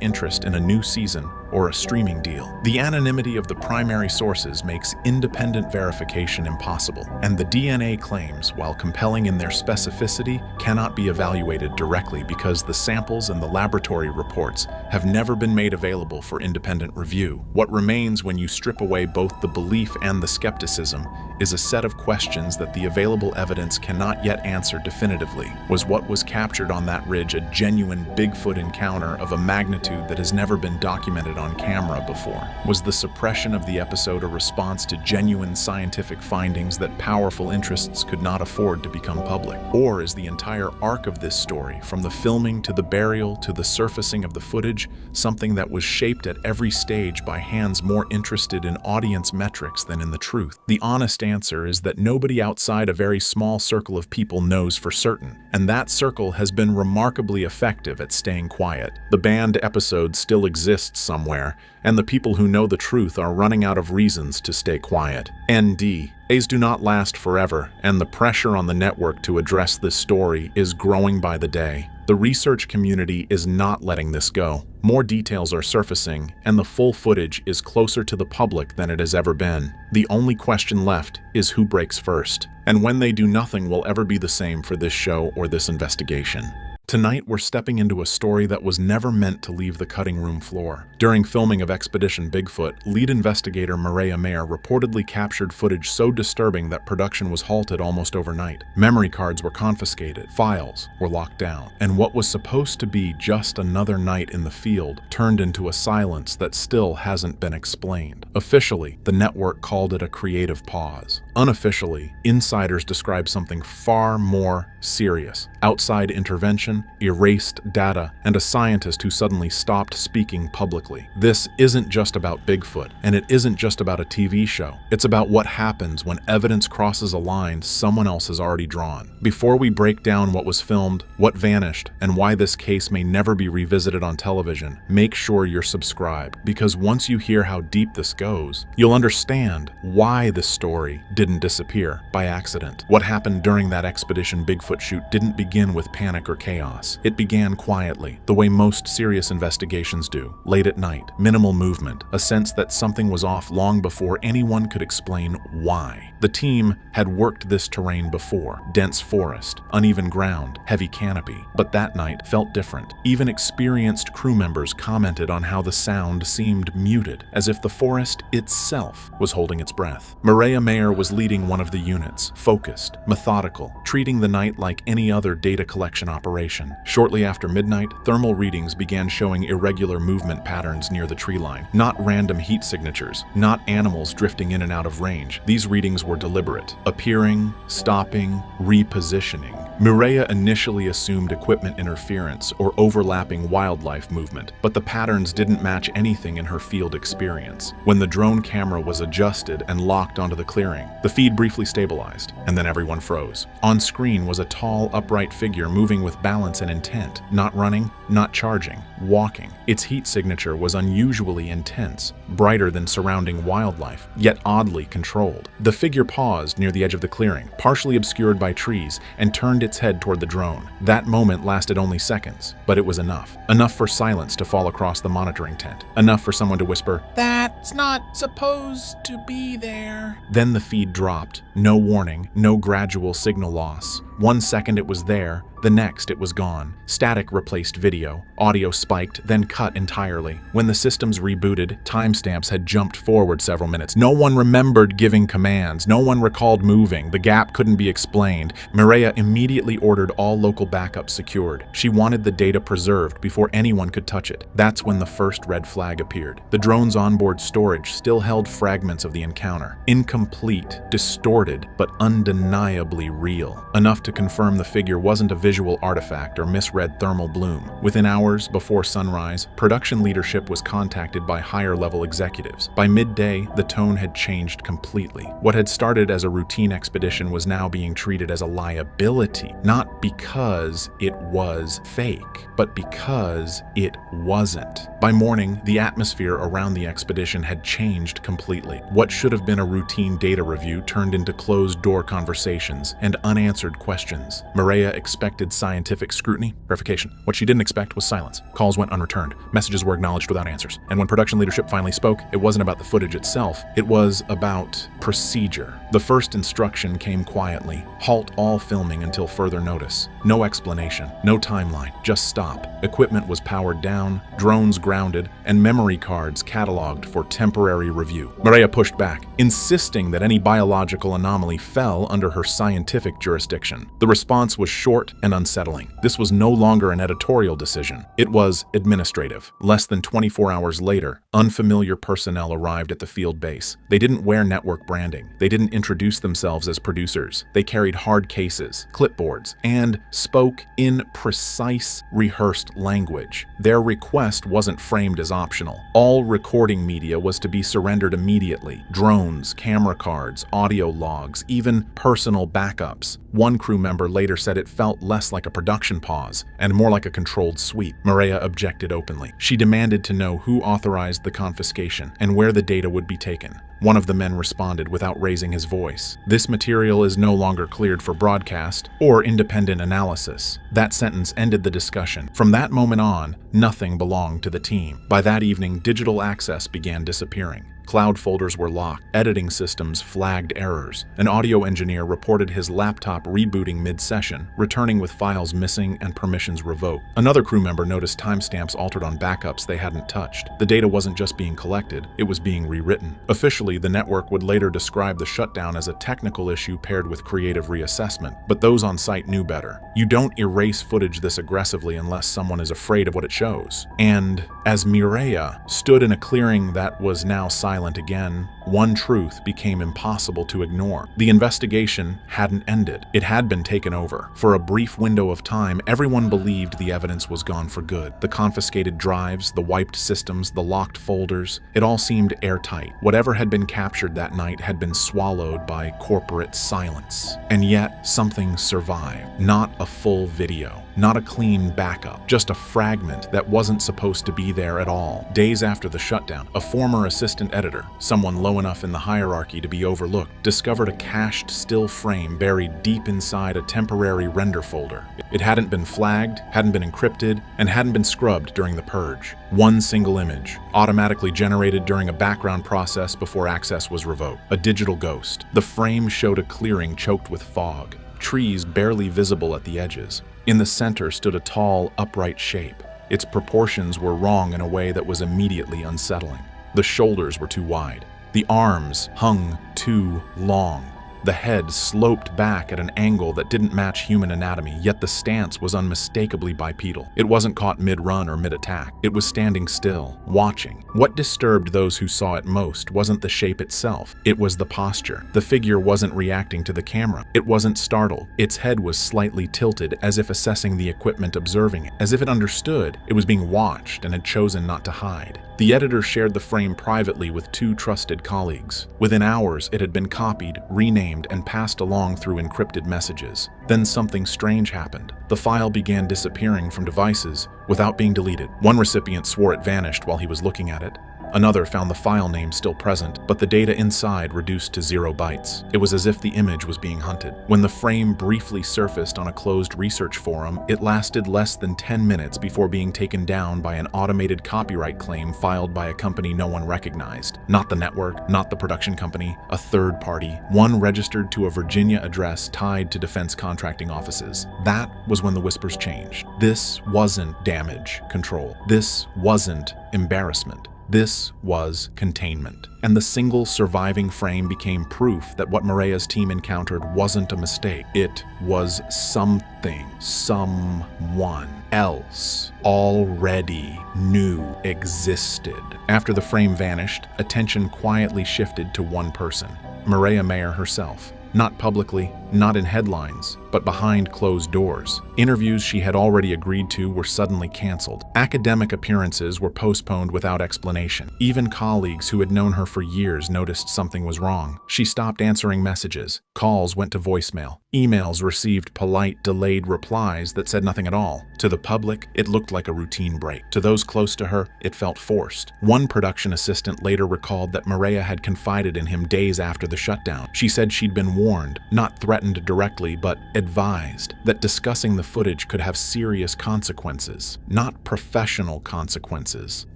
interest in a new season or a streaming deal. The anonymity of the primary sources makes independent verification impossible, and the DNA claims, while compelling in their specificity, cannot be evaluated directly because the samples and the laboratory reports have never been made available for independent review. What remains when you strip away both the belief and the skepticism is a set of questions that the available evidence cannot yet answer definitively. Was what was captured on that ridge a genuine Bigfoot encounter of a magnitude that has never been documented on camera before? Was the suppression of the episode a response to genuine scientific findings that powerful interests could not afford to become public? Or is the entire arc of this story, from the filming to the burial to the surfacing of the footage, something that was shaped at every stage by hands more interested in audience metrics than in the truth? The honest answer is that nobody outside a very small circle of people knows for certain, and that circle has been remarkably effective at staying quiet. The banned episode still exists somewhere, and the people who know the truth are running out of reasons to stay quiet. ND. Days do not last forever, and the pressure on the network to address this story is growing by the day. The research community is not letting this go. More details are surfacing, and the full footage is closer to the public than it has ever been. The only question left is who breaks first. And when they do, nothing will ever be the same for this show or this investigation. Tonight, we're stepping into a story that was never meant to leave the cutting room floor. During filming of Expedition Bigfoot, lead investigator Maria Mayer reportedly captured footage so disturbing that production was halted almost overnight. Memory cards were confiscated, files were locked down, and what was supposed to be just another night in the field turned into a silence that still hasn't been explained. Officially, the network called it a creative pause. Unofficially, insiders describe something far more serious: outside intervention, erased data, and a scientist who suddenly stopped speaking publicly. This isn't just about Bigfoot, and it isn't just about a TV show. It's about what happens when evidence crosses a line someone else has already drawn. Before we break down what was filmed, what vanished, and why this case may never be revisited on television, make sure you're subscribed, because once you hear how deep this goes, you'll understand why this story didn't disappear by accident. What happened during that Expedition Bigfoot shoot didn't begin with panic or chaos. It began quietly, the way most serious investigations do. Late at night, minimal movement, a sense that something was off long before anyone could explain why. The team had worked this terrain before: dense forest, uneven ground, heavy canopy. But that night felt different. Even experienced crew members commented on how the sound seemed muted, as if the forest itself was holding its breath. Maria Mayer was leading one of the units, focused, methodical, treating the night like any other data collection operation. Shortly after midnight, thermal readings began showing irregular movement patterns near the tree line. Not random heat signatures, not animals drifting in and out of range. These readings were deliberate, appearing, stopping, repositioning. Mireya initially assumed equipment interference or overlapping wildlife movement, but the patterns didn't match anything in her field experience. When the drone camera was adjusted and locked onto the clearing, the feed briefly stabilized, and then everyone froze. On screen was a tall, upright figure moving with balance and intent, not running, not charging, walking. Its heat signature was unusually intense, brighter than surrounding wildlife, yet oddly controlled. The figure paused near the edge of the clearing, partially obscured by trees, and turned its head toward the drone. That moment lasted only seconds, but it was enough. Enough for silence to fall across the monitoring tent. Enough for someone to whisper, "That's not supposed to be there." Then the feed dropped. No warning, no gradual signal loss. 1 second it was there, the next it was gone. Static replaced video. Audio spiked, then cut entirely. When the systems rebooted, timestamps had jumped forward several minutes. No one remembered giving commands. No one recalled moving. The gap couldn't be explained. Mireya immediately ordered all local backups secured. She wanted the data preserved before anyone could touch it. That's when the first red flag appeared. The drone's onboard storage still held fragments of the encounter. Incomplete, distorted, but undeniably real. Enough to confirm the figure wasn't a visual artifact or misread thermal bloom. Within hours before sunrise, production leadership was contacted by higher-level executives. By midday, the tone had changed completely. What had started as a routine expedition was now being treated as a liability, not because it was fake, but because it wasn't. By morning, the atmosphere around the expedition had changed completely. What should have been a routine data review turned into closed-door conversations and unanswered questions. Mireya expected scientific scrutiny, verification. What she didn't expect was silence. Calls went unreturned. Messages were acknowledged without answers. And when production leadership finally spoke, it wasn't about the footage itself. It was about procedure. The first instruction came quietly. Halt all filming until further notice. No explanation, no timeline, just stop. Equipment was powered down, drones grounded, and memory cards cataloged for temporary review. Mireya pushed back, insisting that any biological anomaly fell under her scientific jurisdiction. The response was short and unsettling. This was no longer an editorial decision. It was administrative. Less than 24 hours later, unfamiliar personnel arrived at the field base. They didn't wear network branding. They didn't introduce themselves as producers. They carried hard cases, clipboards, and spoke in precise, rehearsed language. Their request wasn't framed as optional. All recording media was to be surrendered immediately. Drones, camera cards, audio logs, even personal backups. One crew member later said it felt less like a production pause and more like a controlled sweep. Mireya objected openly. She demanded to know who authorized the confiscation and where the data would be taken. One of the men responded without raising his voice. "This material is no longer cleared for broadcast or independent analysis." That sentence ended the discussion. From that moment on, nothing belonged to the team. By that evening, digital access began disappearing. Cloud folders were locked. Editing systems flagged errors. An audio engineer reported his laptop rebooting mid-session, returning with files missing and permissions revoked. Another crew member noticed timestamps altered on backups they hadn't touched. The data wasn't just being collected, it was being rewritten. Officially, the network would later describe the shutdown as a technical issue paired with creative reassessment, but those on site knew better. You don't erase footage this aggressively unless someone is afraid of what it shows. And as Mireya stood in a clearing that was now silent again, one truth became impossible to ignore. The investigation hadn't ended. It had been taken over. For a brief window of time, everyone believed the evidence was gone for good. The confiscated drives, the wiped systems, the locked folders, it all seemed airtight. Whatever had been captured that night had been swallowed by corporate silence. And yet, something survived. Not a full video. Not a clean backup, just a fragment that wasn't supposed to be there at all. Days after the shutdown, a former assistant editor, someone low enough in the hierarchy to be overlooked, discovered a cached still frame buried deep inside a temporary render folder. It hadn't been flagged, hadn't been encrypted, and hadn't been scrubbed during the purge. One single image, automatically generated during a background process before access was revoked. A digital ghost. The frame showed a clearing choked with fog, trees barely visible at the edges. In the center stood a tall, upright shape. Its proportions were wrong in a way that was immediately unsettling. The shoulders were too wide. The arms hung too long. The head sloped back at an angle that didn't match human anatomy, yet the stance was unmistakably bipedal. It wasn't caught mid-run or mid-attack. It was standing still, watching. What disturbed those who saw it most wasn't the shape itself. It was the posture. The figure wasn't reacting to the camera. It wasn't startled. Its head was slightly tilted, as if assessing the equipment observing it. As if it understood it was being watched and had chosen not to hide. The editor shared the frame privately with 2 trusted colleagues. Within hours, it had been copied, renamed, and passed along through encrypted messages. Then something strange happened. The file began disappearing from devices without being deleted. One recipient swore it vanished while he was looking at it. Another found the file name still present, but the data inside reduced to 0 bytes. It was as if the image was being hunted. When the frame briefly surfaced on a closed research forum, it lasted less than 10 minutes before being taken down by an automated copyright claim filed by a company no one recognized. Not the network, not the production company, a third party, one registered to a Virginia address tied to defense contracting offices. That was when the whispers changed. This wasn't damage control. This wasn't embarrassment. This was containment. And the single surviving frame became proof that what Mireya's team encountered wasn't a mistake. It was something, someone else already knew existed. After the frame vanished, attention quietly shifted to one person, Mireya Mayer herself. Not publicly, not in headlines, but behind closed doors. Interviews she had already agreed to were suddenly canceled. Academic appearances were postponed without explanation. Even colleagues who had known her for years noticed something was wrong. She stopped answering messages. Calls went to voicemail. Emails received polite, delayed replies that said nothing at all. To the public, it looked like a routine break. To those close to her, it felt forced. One production assistant later recalled that Mireya had confided in him days after the shutdown. She said she'd been warned, not threatened directly, but advised that discussing the footage could have serious consequences. Not professional consequences,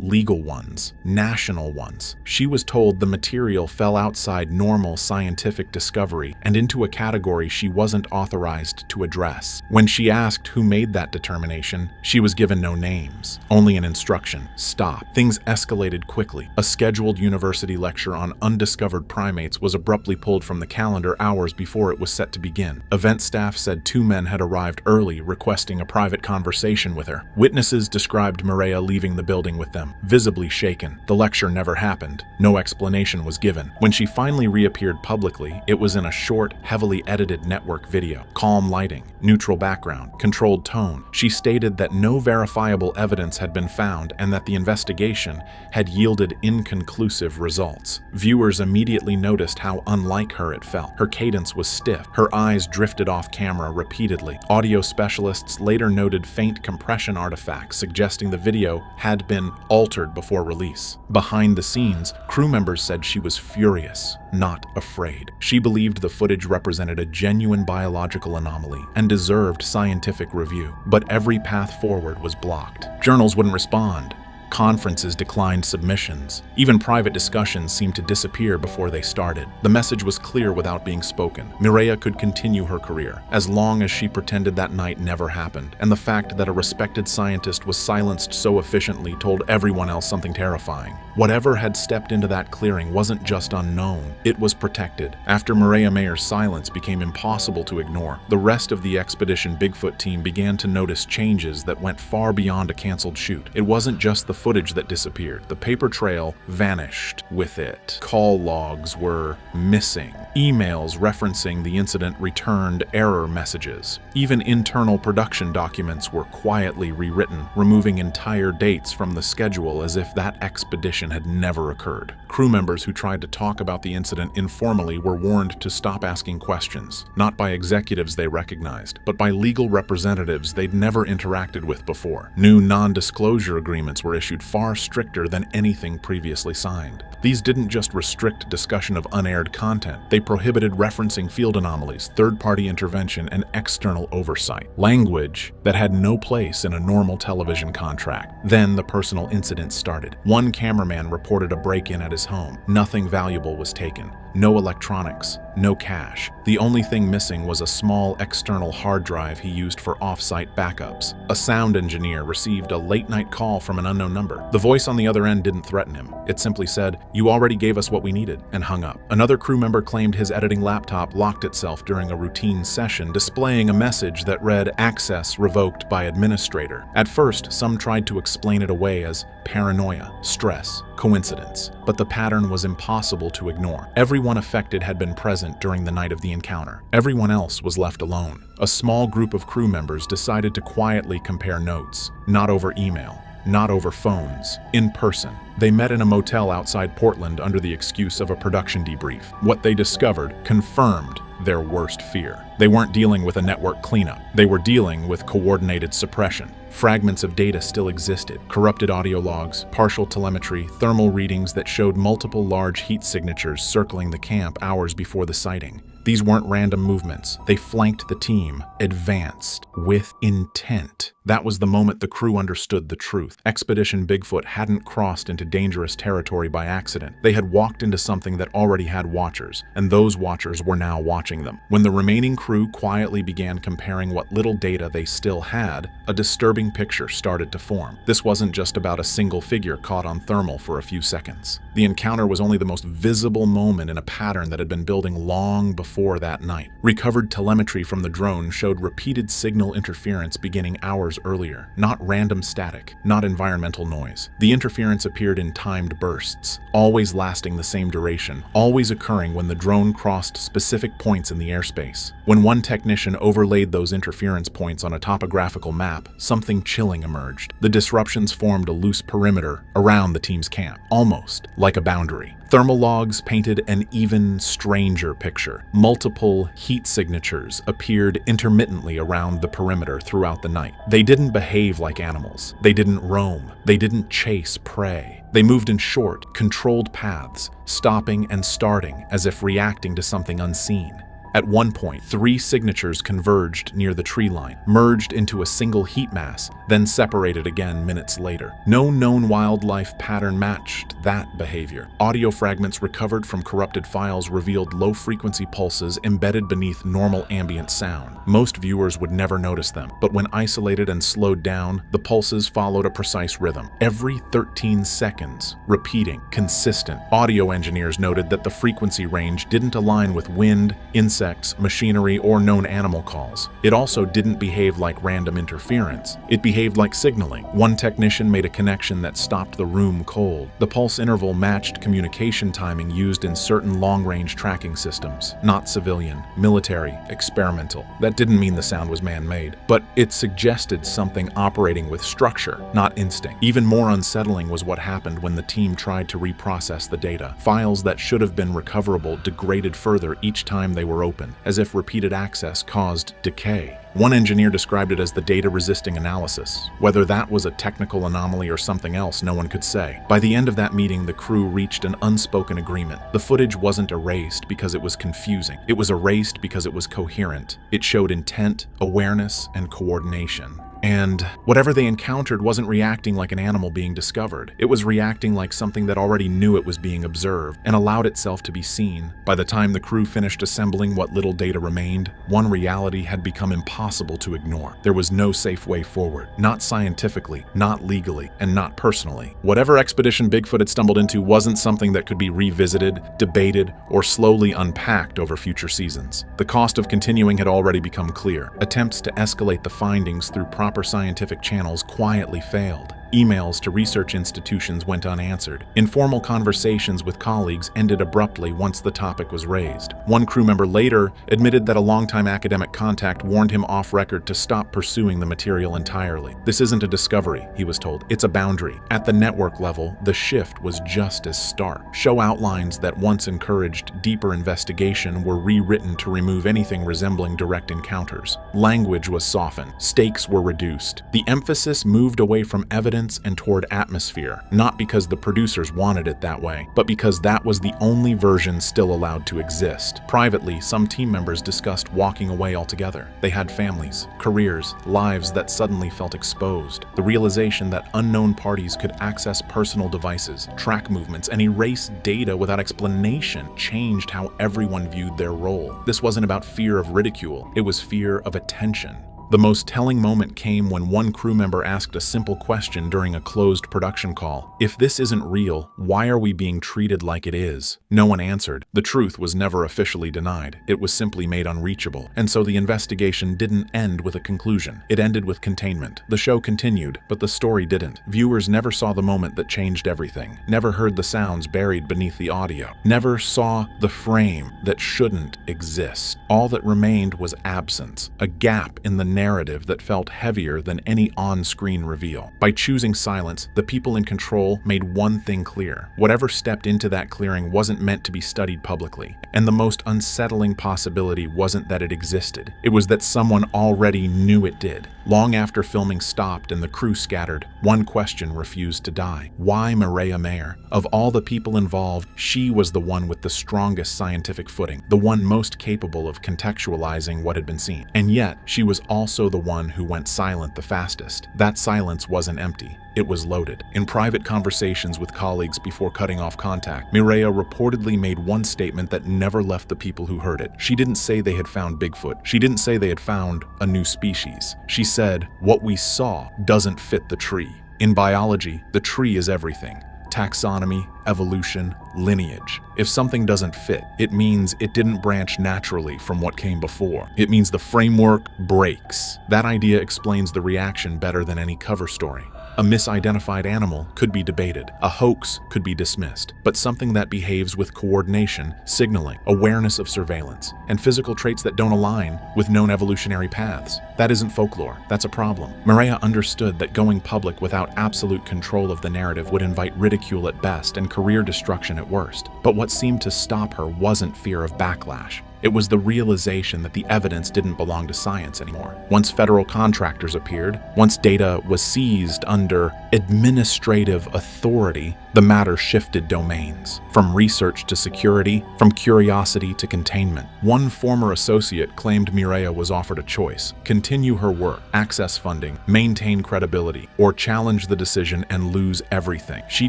legal ones, national ones. She was told the material fell outside normal scientific discovery and into a category she wasn't authorized to address. When she asked who made that determination, she was given no names, only an instruction: stop. Things escalated quickly. A scheduled university lecture on undiscovered primates was abruptly pulled from the calendar hours before it was set to begin. Event staff said 2 men had arrived early, requesting a private conversation with her. Witnesses described Mireya leaving the building with them, visibly shaken. The lecture never happened. No explanation was given. When she finally reappeared publicly, it was in a short, heavily edited network video. Calm lighting, neutral background, controlled tone. She stated that no verifiable evidence had been found and that the investigation had yielded inconclusive results. Viewers immediately noticed how unlike her it felt. Her cadence was stiff. Her eyes drifted off camera repeatedly. Audio specialists later noted faint compression artifacts suggesting the video had been altered before release. Behind the scenes, crew members said she was furious, not afraid. She believed the footage represented a genuine biological anomaly and deserved scientific review. But every path forward was blocked. Journals wouldn't respond. Conferences declined submissions. Even private discussions seemed to disappear before they started. The message was clear without being spoken. Mireya could continue her career, as long as she pretended that night never happened, and the fact that a respected scientist was silenced so efficiently told everyone else something terrifying. Whatever had stepped into that clearing wasn't just unknown, it was protected. After Mireya Mayer's silence became impossible to ignore, the rest of the Expedition Bigfoot team began to notice changes that went far beyond a canceled shoot. It wasn't just the footage that disappeared. The paper trail vanished with it. Call logs were missing. Emails referencing the incident returned error messages. Even internal production documents were quietly rewritten, removing entire dates from the schedule as if that expedition had never occurred. Crew members who tried to talk about the incident informally were warned to stop asking questions, not by executives they recognized, but by legal representatives they'd never interacted with before. New non-disclosure agreements were issued far stricter than anything previously signed. These didn't just restrict discussion of unaired content, they prohibited referencing field anomalies, third-party intervention, and external oversight. Language that had no place in a normal television contract. Then the personal incident started. One cameraman reported a break-in at his home. Nothing valuable was taken. No electronics, no cash. The only thing missing was a small external hard drive he used for off-site backups. A sound engineer received a late-night call from an unknown number. The voice on the other end didn't threaten him. It simply said, "You already gave us what we needed," and hung up. Another crew member claimed his editing laptop locked itself during a routine session, displaying a message that read, "Access revoked by administrator." At first, some tried to explain it away as paranoia, stress, coincidence, but the pattern was impossible to ignore. Everyone affected had been present during the night of the encounter. Everyone else was left alone. A small group of crew members decided to quietly compare notes, not over email, not over phones, in person. They met in a motel outside Portland under the excuse of a production debrief. What they discovered confirmed their worst fear. They weren't dealing with a network cleanup. They were dealing with coordinated suppression. Fragments of data still existed: corrupted audio logs, partial telemetry, thermal readings that showed multiple large heat signatures circling the camp hours before the sighting. These weren't random movements. They flanked the team, advanced, with intent. That was the moment the crew understood the truth. Expedition Bigfoot hadn't crossed into dangerous territory by accident. They had walked into something that already had watchers, and those watchers were now watching them. When the remaining crew quietly began comparing what little data they still had, a disturbing picture started to form. This wasn't just about a single figure caught on thermal for a few seconds. The encounter was only the most visible moment in a pattern that had been building long before that night. Recovered telemetry from the drone showed repeated signal interference beginning hours earlier, not random static, not environmental noise. The interference appeared in timed bursts, always lasting the same duration, always occurring when the drone crossed specific points in the airspace. When one technician overlaid those interference points on a topographical map, something chilling emerged. The disruptions formed a loose perimeter around the team's camp, almost like a boundary. Thermal logs painted an even stranger picture. Multiple heat signatures appeared intermittently around the perimeter throughout the night. They didn't behave like animals. They didn't roam. They didn't chase prey. They moved in short, controlled paths, stopping and starting as if reacting to something unseen. At one point, 3 signatures converged near the tree line, merged into a single heat mass, then separated again minutes later. No known wildlife pattern matched that behavior. Audio fragments recovered from corrupted files revealed low-frequency pulses embedded beneath normal ambient sound. Most viewers would never notice them, but when isolated and slowed down, the pulses followed a precise rhythm. Every 13 seconds, repeating, consistent. Audio engineers noted that the frequency range didn't align with wind, insects, machinery, or known animal calls. It also didn't behave like random interference. It behaved like signaling. One technician made a connection that stopped the room cold. The pulse interval matched communication timing used in certain long-range tracking systems. Not civilian, military, experimental. That didn't mean the sound was man-made, but it suggested something operating with structure, not instinct. Even more unsettling was what happened when the team tried to reprocess the data. Files that should have been recoverable degraded further each time they were opened, as if repeated access caused decay. One engineer described it as the data-resisting analysis. Whether that was a technical anomaly or something else, no one could say. By the end of that meeting, the crew reached an unspoken agreement. The footage wasn't erased because it was confusing. It was erased because it was coherent. It showed intent, awareness, and coordination. And whatever they encountered wasn't reacting like an animal being discovered. It was reacting like something that already knew it was being observed and allowed itself to be seen. By the time the crew finished assembling what little data remained, one reality had become impossible to ignore. There was no safe way forward. Not scientifically, not legally, and not personally. Whatever Expedition Bigfoot had stumbled into wasn't something that could be revisited, debated, or slowly unpacked over future seasons. The cost of continuing had already become clear. Attempts to escalate the findings through proper scientific channels quietly failed. Emails to research institutions went unanswered. Informal conversations with colleagues ended abruptly once the topic was raised. One crew member later admitted that a longtime academic contact warned him off record to stop pursuing the material entirely. This isn't a discovery, he was told. It's a boundary. At the network level, the shift was just as stark. Show outlines that once encouraged deeper investigation were rewritten to remove anything resembling direct encounters. Language was softened. Stakes were reduced. The emphasis moved away from evidence and toward atmosphere, not because the producers wanted it that way, but because that was the only version still allowed to exist. Privately, some team members discussed walking away altogether. They had families, careers, lives that suddenly felt exposed. The realization that unknown parties could access personal devices, track movements, and erase data without explanation changed how everyone viewed their role. This wasn't about fear of ridicule, it was fear of attention. The most telling moment came when one crew member asked a simple question during a closed production call. If this isn't real, why are we being treated like it is? No one answered. The truth was never officially denied. It was simply made unreachable. And so the investigation didn't end with a conclusion. It ended with containment. The show continued, but the story didn't. Viewers never saw the moment that changed everything. Never heard the sounds buried beneath the audio. Never saw the frame that shouldn't exist. All that remained was absence, a gap in the narrative that felt heavier than any on-screen reveal. By choosing silence, the people in control made one thing clear. Whatever stepped into that clearing wasn't meant to be studied publicly. And the most unsettling possibility wasn't that it existed. It was that someone already knew it did. Long after filming stopped and the crew scattered, one question refused to die. Why Mireya Mayer? Of all the people involved, she was the one with the strongest scientific footing, the one most capable of contextualizing what had been seen. And yet, she was also the one who went silent the fastest. That silence wasn't empty. It was loaded. In private conversations with colleagues before cutting off contact, Mireya reportedly made one statement that never left the people who heard it. She didn't say they had found Bigfoot. She didn't say they had found a new species. She said, "What we saw doesn't fit the tree." In biology, the tree is everything. Taxonomy, evolution, lineage. If something doesn't fit, it means it didn't branch naturally from what came before. It means the framework breaks. That idea explains the reaction better than any cover story. A misidentified animal could be debated, a hoax could be dismissed, but something that behaves with coordination, signaling, awareness of surveillance, and physical traits that don't align with known evolutionary paths, that isn't folklore, that's a problem. Mireya understood that going public without absolute control of the narrative would invite ridicule at best and career destruction at worst. But what seemed to stop her wasn't fear of backlash. It was the realization that the evidence didn't belong to science anymore. Once federal contractors appeared, once data was seized under administrative authority, the matter shifted domains. From research to security, from curiosity to containment. One former associate claimed Mireya was offered a choice: continue her work, access funding, maintain credibility, or challenge the decision and lose everything. She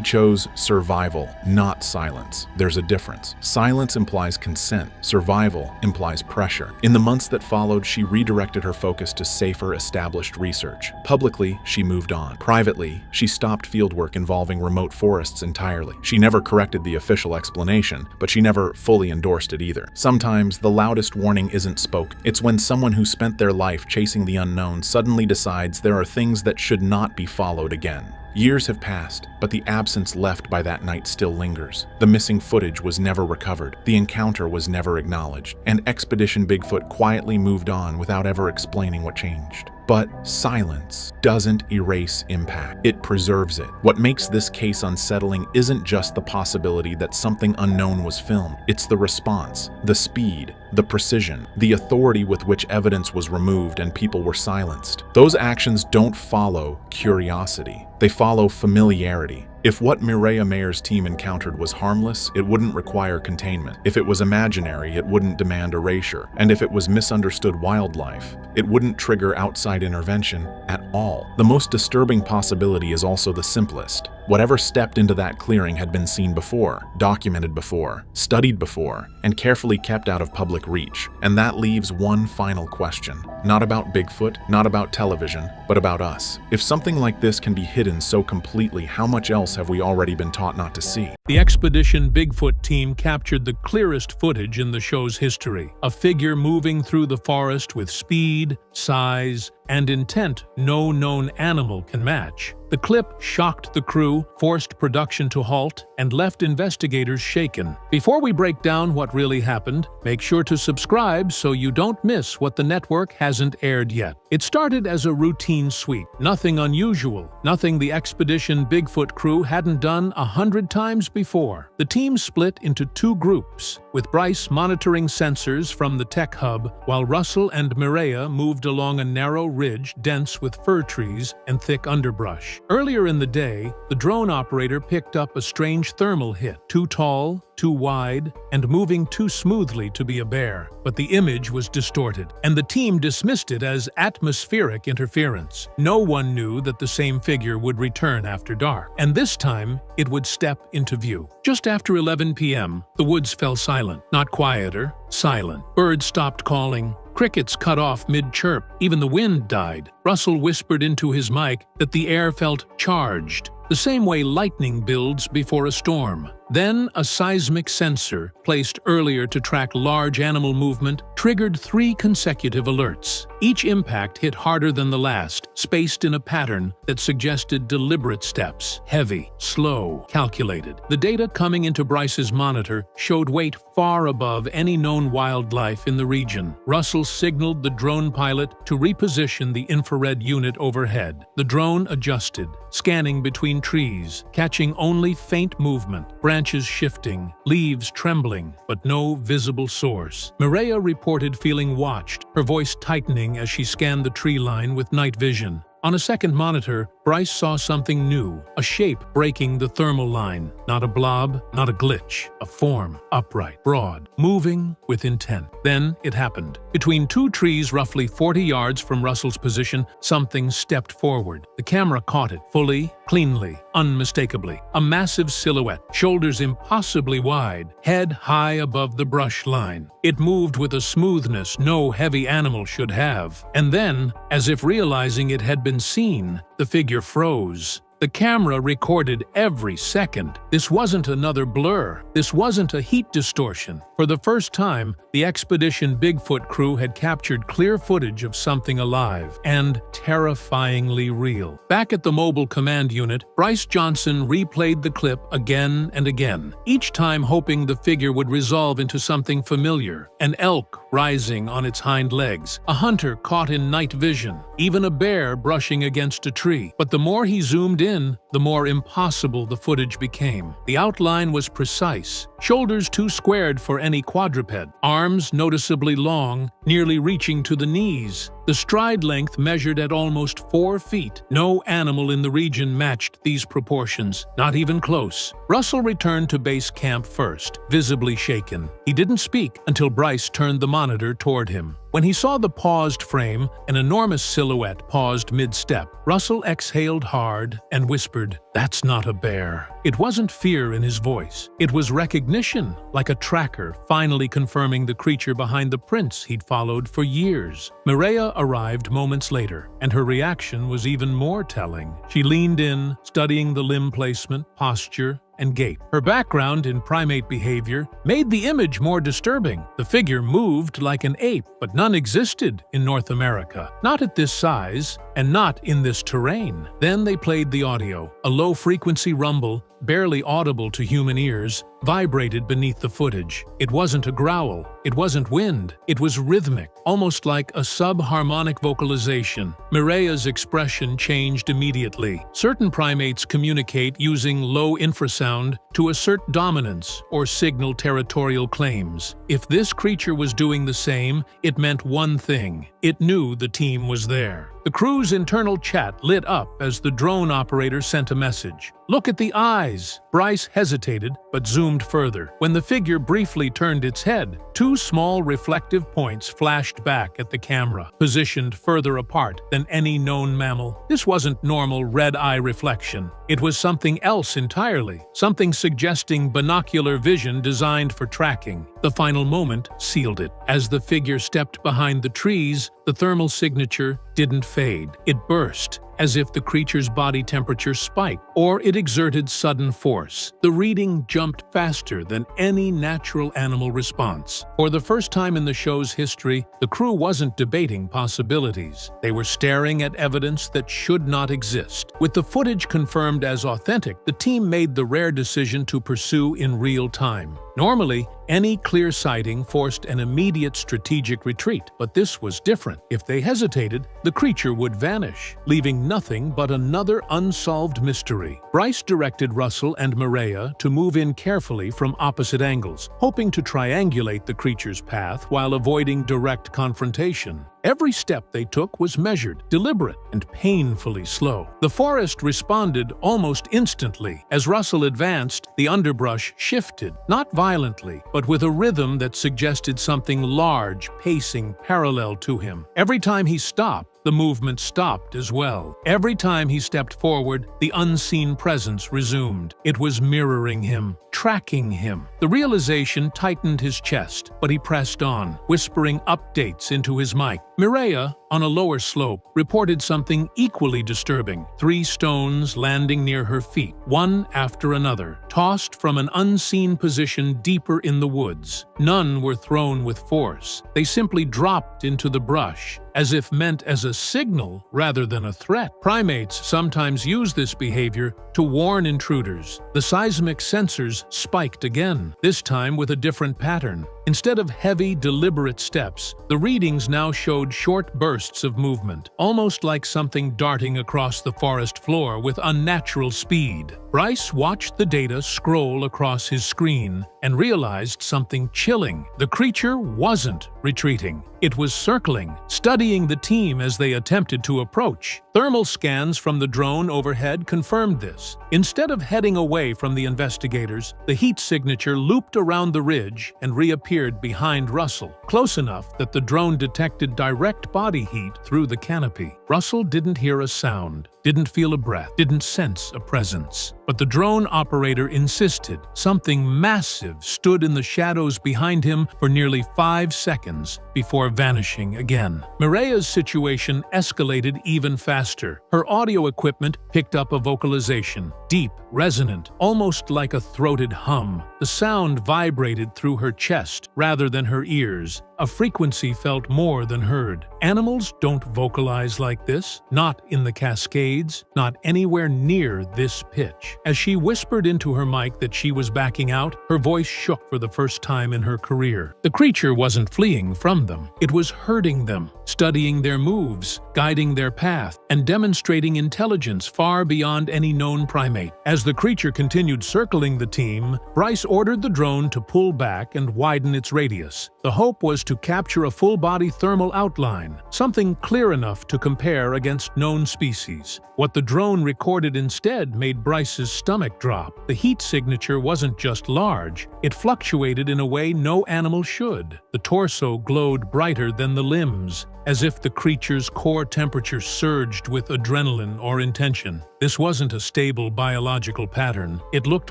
chose survival, not silence. There's a difference. Silence implies consent. Survival implies pressure. In the months that followed, she redirected her focus to safer, established research. Publicly, she moved on. Privately, she stopped fieldwork involving remote forests entirely. She never corrected the official explanation, but she never fully endorsed it either. Sometimes, the loudest warning isn't spoken. It's when someone who spent their life chasing the unknown suddenly decides there are things that should not be followed again. Years have passed, but the absence left by that night still lingers. The missing footage was never recovered, the encounter was never acknowledged, and Expedition Bigfoot quietly moved on without ever explaining what changed. But silence doesn't erase impact, it preserves it. What makes this case unsettling isn't just the possibility that something unknown was filmed, it's the response, the speed, the precision, the authority with which evidence was removed and people were silenced. Those actions don't follow curiosity, they follow familiarity. If what Mireya Mayer's team encountered was harmless, it wouldn't require containment. If it was imaginary, it wouldn't demand erasure. And if it was misunderstood wildlife, it wouldn't trigger outside intervention at all. The most disturbing possibility is also the simplest. Whatever stepped into that clearing had been seen before, documented before, studied before, and carefully kept out of public reach. And that leaves one final question. Not about Bigfoot, not about television, but about us. If something like this can be hidden so completely, how much else have we already been taught not to see? The Expedition Bigfoot team captured the clearest footage in the show's history. A figure moving through the forest with speed, size, and intent no known animal can match. The clip shocked the crew, forced production to halt, and left investigators shaken. Before we break down what really happened, make sure to subscribe so you don't miss what the network hasn't aired yet. It started as a routine sweep, nothing unusual, nothing the Expedition Bigfoot crew hadn't done 100 times before. The team split into two groups, with Bryce monitoring sensors from the tech hub, while Russell and Mireya moved along a narrow ridge dense with fir trees and thick underbrush. Earlier in the day, the drone operator picked up a strange thermal hit, too tall, too wide, and moving too smoothly to be a bear. But the image was distorted, and the team dismissed it as atmospheric interference. No one knew that the same figure would return after dark, and this time it would step into view. Just after 11 p.m., the woods fell silent. Not quieter, silent. Birds stopped calling, Crickets cut off mid-chirp. Even the wind died. Russell whispered into his mic that the air felt charged, the same way lightning builds before a storm. Then, a seismic sensor, placed earlier to track large animal movement, triggered 3 consecutive alerts. Each impact hit harder than the last, spaced in a pattern that suggested deliberate steps. Heavy, slow, calculated. The data coming into Bryce's monitor showed weight far above any known wildlife in the region. Russell signaled the drone pilot to reposition the infrared unit overhead. The drone adjusted, scanning between trees, catching only faint movement. Branches shifting, leaves trembling, but no visible source. Mireya reported feeling watched, her voice tightening as she scanned the tree line with night vision. On a second monitor, Bryce saw something new, a shape breaking the thermal line. Not a blob, not a glitch, a form, upright, broad, moving with intent. Then it happened. Between 2 trees roughly 40 yards from Russell's position, something stepped forward. The camera caught it, fully, cleanly, unmistakably. A massive silhouette, shoulders impossibly wide, head high above the brush line. It moved with a smoothness no heavy animal should have. And then, as if realizing it had been seen, the figure froze. The camera recorded every second. This wasn't another blur. This wasn't a heat distortion. For the first time, the Expedition Bigfoot crew had captured clear footage of something alive and terrifyingly real. Back at the mobile command unit, Bryce Johnson replayed the clip again and again, each time hoping the figure would resolve into something familiar. An elk rising on its hind legs, a hunter caught in night vision, even a bear brushing against a tree. But the more he zoomed in, the more impossible the footage became. The outline was precise, shoulders too squared for any quadruped, arms noticeably long, nearly reaching to the knees. The stride length measured at almost 4 feet. No animal in the region matched these proportions, not even close. Russell returned to base camp first, visibly shaken. He didn't speak until Bryce turned the monitor toward him. When he saw the paused frame, an enormous silhouette paused mid-step. Russell exhaled hard and whispered, "That's not a bear." It wasn't fear in his voice. It was recognition, like a tracker finally confirming the creature behind the prints he'd followed for years. Mireya arrived moments later, and her reaction was even more telling. She leaned in, studying the limb placement, posture, and gait. Her background in primate behavior made the image more disturbing. The figure moved like an ape, but none existed in North America. Not at this size, and not in this terrain. Then they played the audio. A low-frequency rumble, barely audible to human ears, vibrated beneath the footage. It wasn't a growl. It wasn't wind. It was rhythmic, almost like a sub-harmonic vocalization. Mireya's expression changed immediately. Certain primates communicate using low infrasound to assert dominance or signal territorial claims. If this creature was doing the same, it meant one thing. It knew the team was there. The crew's internal chat lit up as the drone operator sent a message. "Look at the eyes." Bryce hesitated, but zoomed further. When the figure briefly turned its head, 2 small reflective points flashed back at the camera, positioned further apart than any known mammal. This wasn't normal red-eye reflection. It was something else entirely, something suggesting binocular vision designed for tracking. The final moment sealed it. As the figure stepped behind the trees, the thermal signature didn't fade. It burst, as if the creature's body temperature spiked, or it exerted sudden force. The reading jumped faster than any natural animal response. For the first time in the show's history, the crew wasn't debating possibilities. They were staring at evidence that should not exist. With the footage confirmed as authentic, the team made the rare decision to pursue in real time. Normally, any clear sighting forced an immediate strategic retreat, but this was different. If they hesitated, the creature would vanish, leaving nothing but another unsolved mystery. Bryce directed Russell and Mireya to move in carefully from opposite angles, hoping to triangulate the creature's path while avoiding direct confrontation. Every step they took was measured, deliberate, and painfully slow. The forest responded almost instantly. As Russell advanced, the underbrush shifted, not violently, but with a rhythm that suggested something large pacing parallel to him. Every time he stopped, the movement stopped as well. Every time he stepped forward, the unseen presence resumed. It was mirroring him, tracking him. The realization tightened his chest, but he pressed on, whispering updates into his mic. Mireya, on a lower slope, reported something equally disturbing. 3 stones landing near her feet, one after another, tossed from an unseen position deeper in the woods. None were thrown with force. They simply dropped into the brush, as if meant as a signal rather than a threat. Primates sometimes use this behavior to warn intruders. The seismic sensors spiked again, this time with a different pattern. Instead of heavy, deliberate steps, the readings now showed short bursts of movement, almost like something darting across the forest floor with unnatural speed. Bryce watched the data scroll across his screen and realized something chilling. The creature wasn't retreating. It was circling, studying the team as they attempted to approach. Thermal scans from the drone overhead confirmed this. Instead of heading away from the investigators, the heat signature looped around the ridge and reappeared behind Russell, close enough that the drone detected direct body heat through the canopy. Russell didn't hear a sound, didn't feel a breath, didn't sense a presence. But the drone operator insisted. Something massive stood in the shadows behind him for nearly 5 seconds before vanishing again. Mireya's situation escalated even faster. Her audio equipment picked up a vocalization, deep, resonant, almost like a throated hum. The sound vibrated through her chest rather than her ears. A frequency felt more than heard. Animals don't vocalize like this, not in the Cascades, not anywhere near this pitch. As she whispered into her mic that she was backing out, her voice shook for the first time in her career. The creature wasn't fleeing from them. It was herding them, studying their moves, guiding their path, and demonstrating intelligence far beyond any known primate. As the creature continued circling the team, Bryce ordered the drone to pull back and widen its radius. The hope was to capture a full-body thermal outline, something clear enough to compare against known species. What the drone recorded instead made Bryce's stomach drop. The heat signature wasn't just large, it fluctuated in a way no animal should. The torso glowed brighter than the limbs, as if the creature's core temperature surged with adrenaline or intention. This wasn't a stable biological pattern. It looked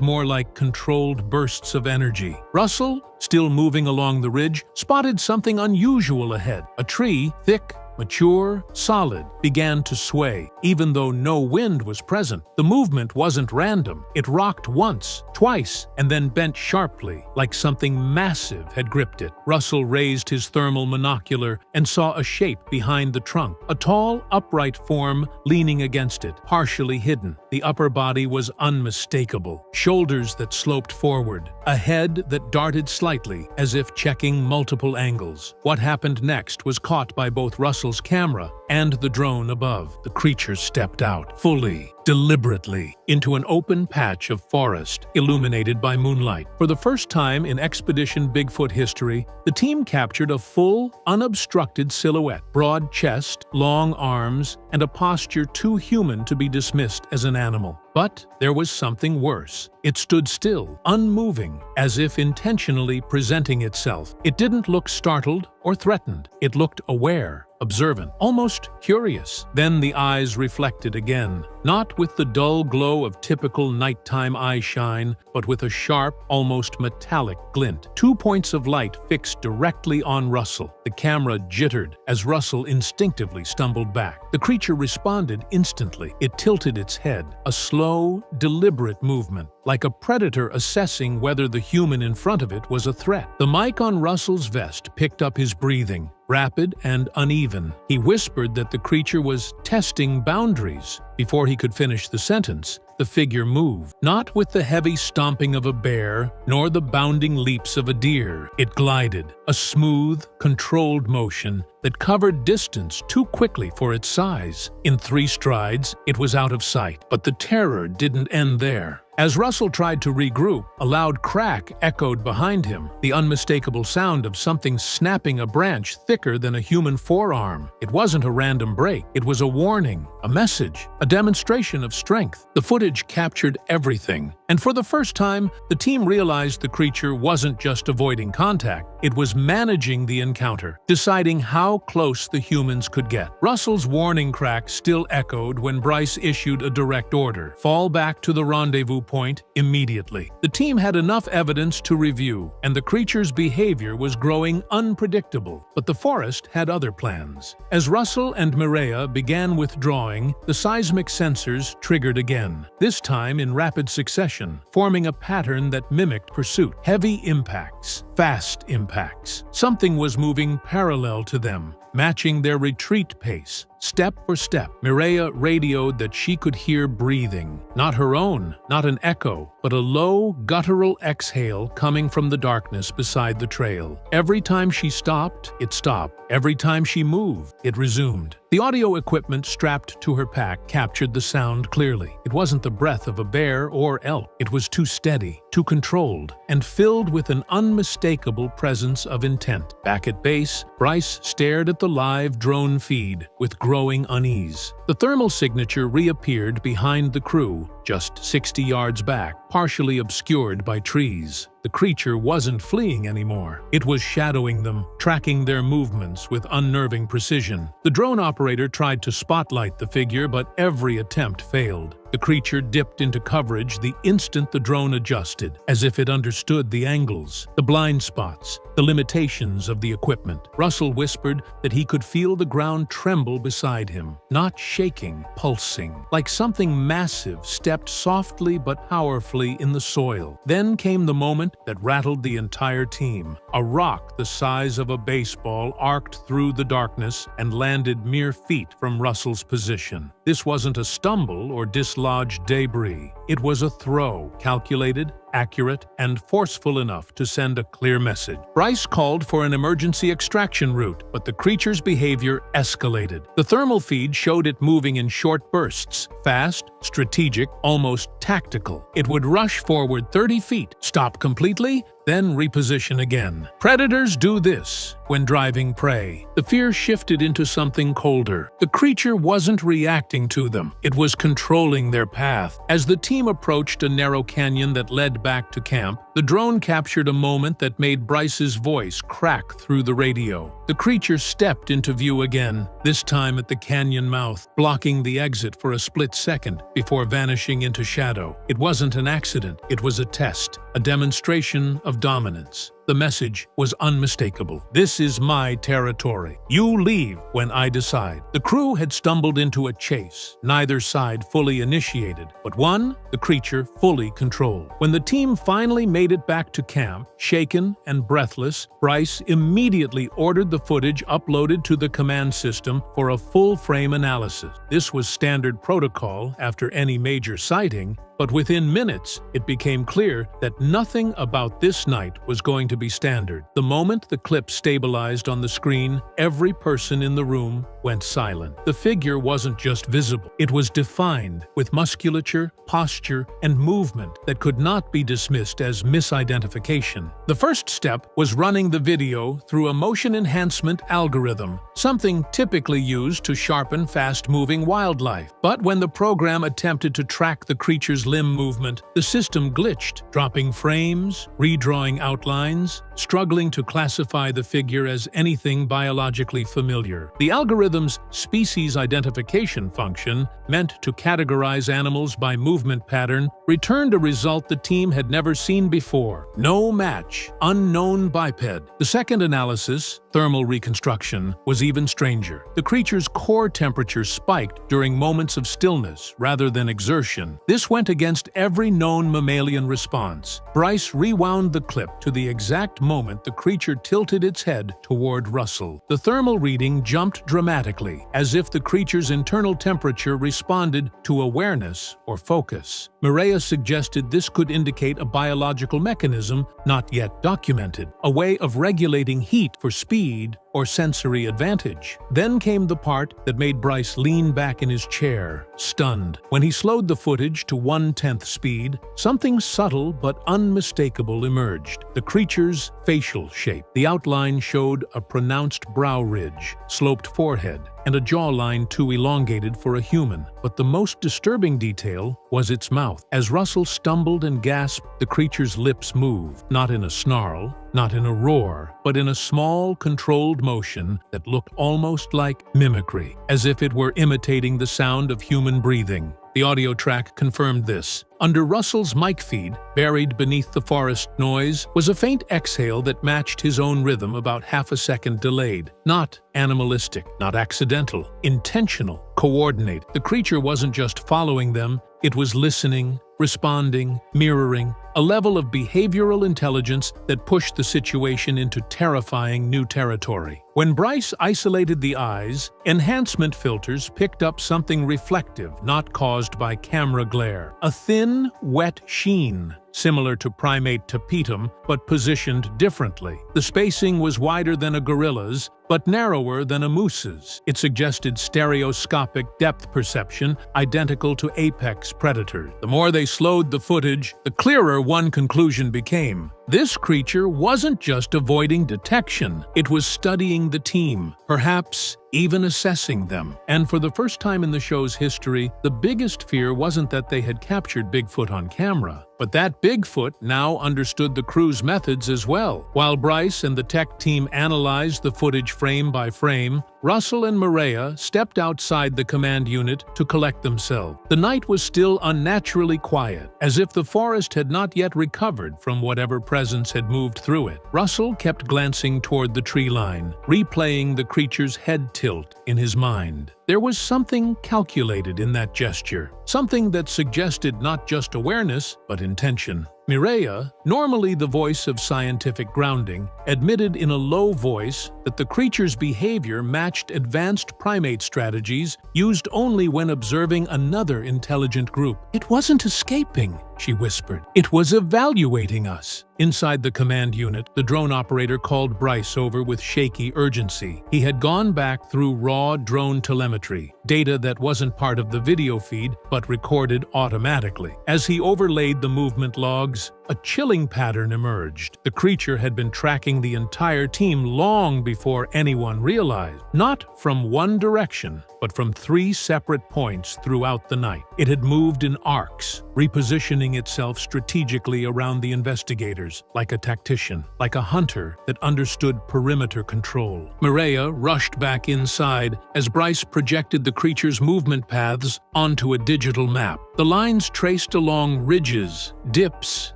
more like controlled bursts of energy. Russell, still moving along the ridge, spotted something unusual ahead. A tree, thick, mature, solid, began to sway, even though no wind was present. The movement wasn't random. It rocked once, twice, and then bent sharply, like something massive had gripped it. Russell raised his thermal monocular and saw a shape behind the trunk, a tall, upright form leaning against it, partially hidden. The upper body was unmistakable, shoulders that sloped forward, a head that darted slightly, as if checking multiple angles. What happened next was caught by both Russell's camera and the drone above. The creature stepped out, fully, deliberately, into an open patch of forest, illuminated by moonlight. For the first time in Expedition Bigfoot history, the team captured a full, unobstructed silhouette, broad chest, long arms, and a posture too human to be dismissed as an animal. But there was something worse. It stood still, unmoving, as if intentionally presenting itself. It didn't look startled or threatened. It looked aware, observant, almost curious. Then the eyes reflected again, not with the dull glow of typical nighttime eye shine, but with a sharp, almost metallic glint. 2 points of light fixed directly on Russell. The camera jittered as Russell instinctively stumbled back. The creature responded instantly. It tilted its head, a slow, deliberate movement, like a predator assessing whether the human in front of it was a threat. The mic on Russell's vest picked up his breathing, rapid and uneven. He whispered that the creature was testing boundaries. Before he could finish the sentence, the figure moved, not with the heavy stomping of a bear, nor the bounding leaps of a deer. It glided, a smooth, controlled motion that covered distance too quickly for its size. In 3 strides, it was out of sight, but the terror didn't end there. As Russell tried to regroup, a loud crack echoed behind him, the unmistakable sound of something snapping a branch thicker than a human forearm. It wasn't a random break. It was a warning, a message, a demonstration of strength. The footage captured everything: And for the first time, the team realized the creature wasn't just avoiding contact, it was managing the encounter, deciding how close the humans could get. Russell's warning crack still echoed when Bryce issued a direct order: fall back to the rendezvous point immediately. The team had enough evidence to review, and the creature's behavior was growing unpredictable. But the forest had other plans. As Russell and Mireia began withdrawing, the seismic sensors triggered again, this time in rapid succession, forming a pattern that mimicked pursuit. Heavy impacts, fast impacts. Something was moving parallel to them, matching their retreat pace. Step for step, Mireia radioed that she could hear breathing. Not her own, not an echo, but a low, guttural exhale coming from the darkness beside the trail. Every time she stopped, it stopped. Every time she moved, it resumed. The audio equipment strapped to her pack captured the sound clearly. It wasn't the breath of a bear or elk. It was too steady, too controlled, and filled with an unmistakable presence of intent. Back at base, Bryce stared at the live drone feed with growing unease. The thermal signature reappeared behind the crew, just 60 yards back, partially obscured by trees. The creature wasn't fleeing anymore. It was shadowing them, tracking their movements with unnerving precision. The drone operator tried to spotlight the figure, but every attempt failed. The creature dipped into coverage the instant the drone adjusted, as if it understood the angles, the blind spots, the limitations of the equipment. Russell whispered that he could feel the ground tremble beside him, not shaking, pulsing, like something massive stepped softly but powerfully in the soil. Then came the moment that rattled the entire team. A rock the size of a baseball arced through the darkness and landed mere feet from Russell's position. This wasn't a stumble or dislodged debris. It was a throw, calculated, accurate, and forceful enough to send a clear message. Bryce called for an emergency extraction route, but the creature's behavior escalated. The thermal feed showed it moving in short bursts, fast, strategic, almost tactical. It would rush forward 30 feet, stop completely, then reposition again. Predators do this when driving prey. The fear shifted into something colder. The creature wasn't reacting to them. It was controlling their path. As the team approached a narrow canyon that led back to camp, the drone captured a moment that made Bryce's voice crack through the radio. The creature stepped into view again, this time at the canyon mouth, blocking the exit for a split second before vanishing into shadow. It wasn't an accident. It was a test, a demonstration of dominance. The message was unmistakable. This is my territory. You leave when I decide. The crew had stumbled into a chase, neither side fully initiated, but one, the creature, fully controlled. When the team finally made it back to camp, shaken and breathless, Bryce immediately ordered the footage uploaded to the command system for a full-frame analysis. This was standard protocol after any major sighting, but within minutes, it became clear that nothing about this night was going to be standard. The moment the clip stabilized on the screen, every person in the room went silent. The figure wasn't just visible. It was defined with musculature, posture, and movement that could not be dismissed as misidentification. The first step was running the video through a motion enhancement algorithm, something typically used to sharpen fast-moving wildlife. But when the program attempted to track the creature's limb movement, the system glitched, dropping frames, redrawing outlines, struggling to classify the figure as anything biologically familiar. The algorithm's species identification function, meant to categorize animals by movement pattern, returned a result the team had never seen before. No match, unknown biped. The second analysis, thermal reconstruction, was even stranger. The creature's core temperature spiked during moments of stillness rather than exertion. This went against every known mammalian response. Bryce rewound the clip to the exact moment the creature tilted its head toward Russell. The thermal reading jumped dramatically, as if the creature's internal temperature responded to awareness or focus. Mireia suggested this could indicate a biological mechanism not yet documented, a way of regulating heat for speed or sensory advantage. Then came the part that made Bryce lean back in his chair, stunned. When he slowed the footage to 1/10 speed, something subtle but unmistakable emerged: the creature's facial shape. The outline showed a pronounced brow ridge, sloped forehead, and a jawline too elongated for a human. But the most disturbing detail was its mouth. As Russell stumbled and gasped, the creature's lips moved, not in a snarl, not in a roar, but in a small, controlled motion that looked almost like mimicry, as if it were imitating the sound of human breathing. The audio track confirmed this. Under Russell's mic feed, buried beneath the forest noise, was a faint exhale that matched his own rhythm, about half a second delayed. Not animalistic, not accidental, intentional, coordinated. The creature wasn't just following them, it was listening, responding, mirroring, a level of behavioral intelligence that pushed the situation into terrifying new territory. When Bryce isolated the eyes, enhancement filters picked up something reflective, not caused by camera glare. A thin, wet sheen, similar to primate tapetum, but positioned differently. The spacing was wider than a gorilla's, but narrower than a moose's. It suggested stereoscopic depth perception, identical to apex predators. The more they slowed the footage, the clearer one conclusion became. This creature wasn't just avoiding detection, it was studying the team, perhaps even assessing them. And for the first time in the show's history, the biggest fear wasn't that they had captured Bigfoot on camera, but that Bigfoot now understood the crew's methods as well. While Bryce and the tech team analyzed the footage frame by frame, Russell and Maria stepped outside the command unit to collect themselves. The night was still unnaturally quiet, as if the forest had not yet recovered from whatever presence had moved through it. Russell kept glancing toward the tree line, replaying the creature's head tilt in his mind. There was something calculated in that gesture, something that suggested not just awareness, but intention. Mireya, normally the voice of scientific grounding, admitted in a low voice that the creature's behavior matched advanced primate strategies used only when observing another intelligent group. "It wasn't escaping," she whispered. "It was evaluating us." Inside the command unit, the drone operator called Bryce over with shaky urgency. He had gone back through raw drone telemetry, data that wasn't part of the video feed but recorded automatically. As he overlaid the movement logs, a chilling pattern emerged. The creature had been tracking the entire team long before anyone realized. Not from one direction, but from 3 separate points throughout the night. It had moved in arcs, repositioning itself strategically around the investigators, like a tactician, like a hunter that understood perimeter control. Mireya rushed back inside as Bryce projected the creature's movement paths onto a digital map. The lines traced along ridges, dips,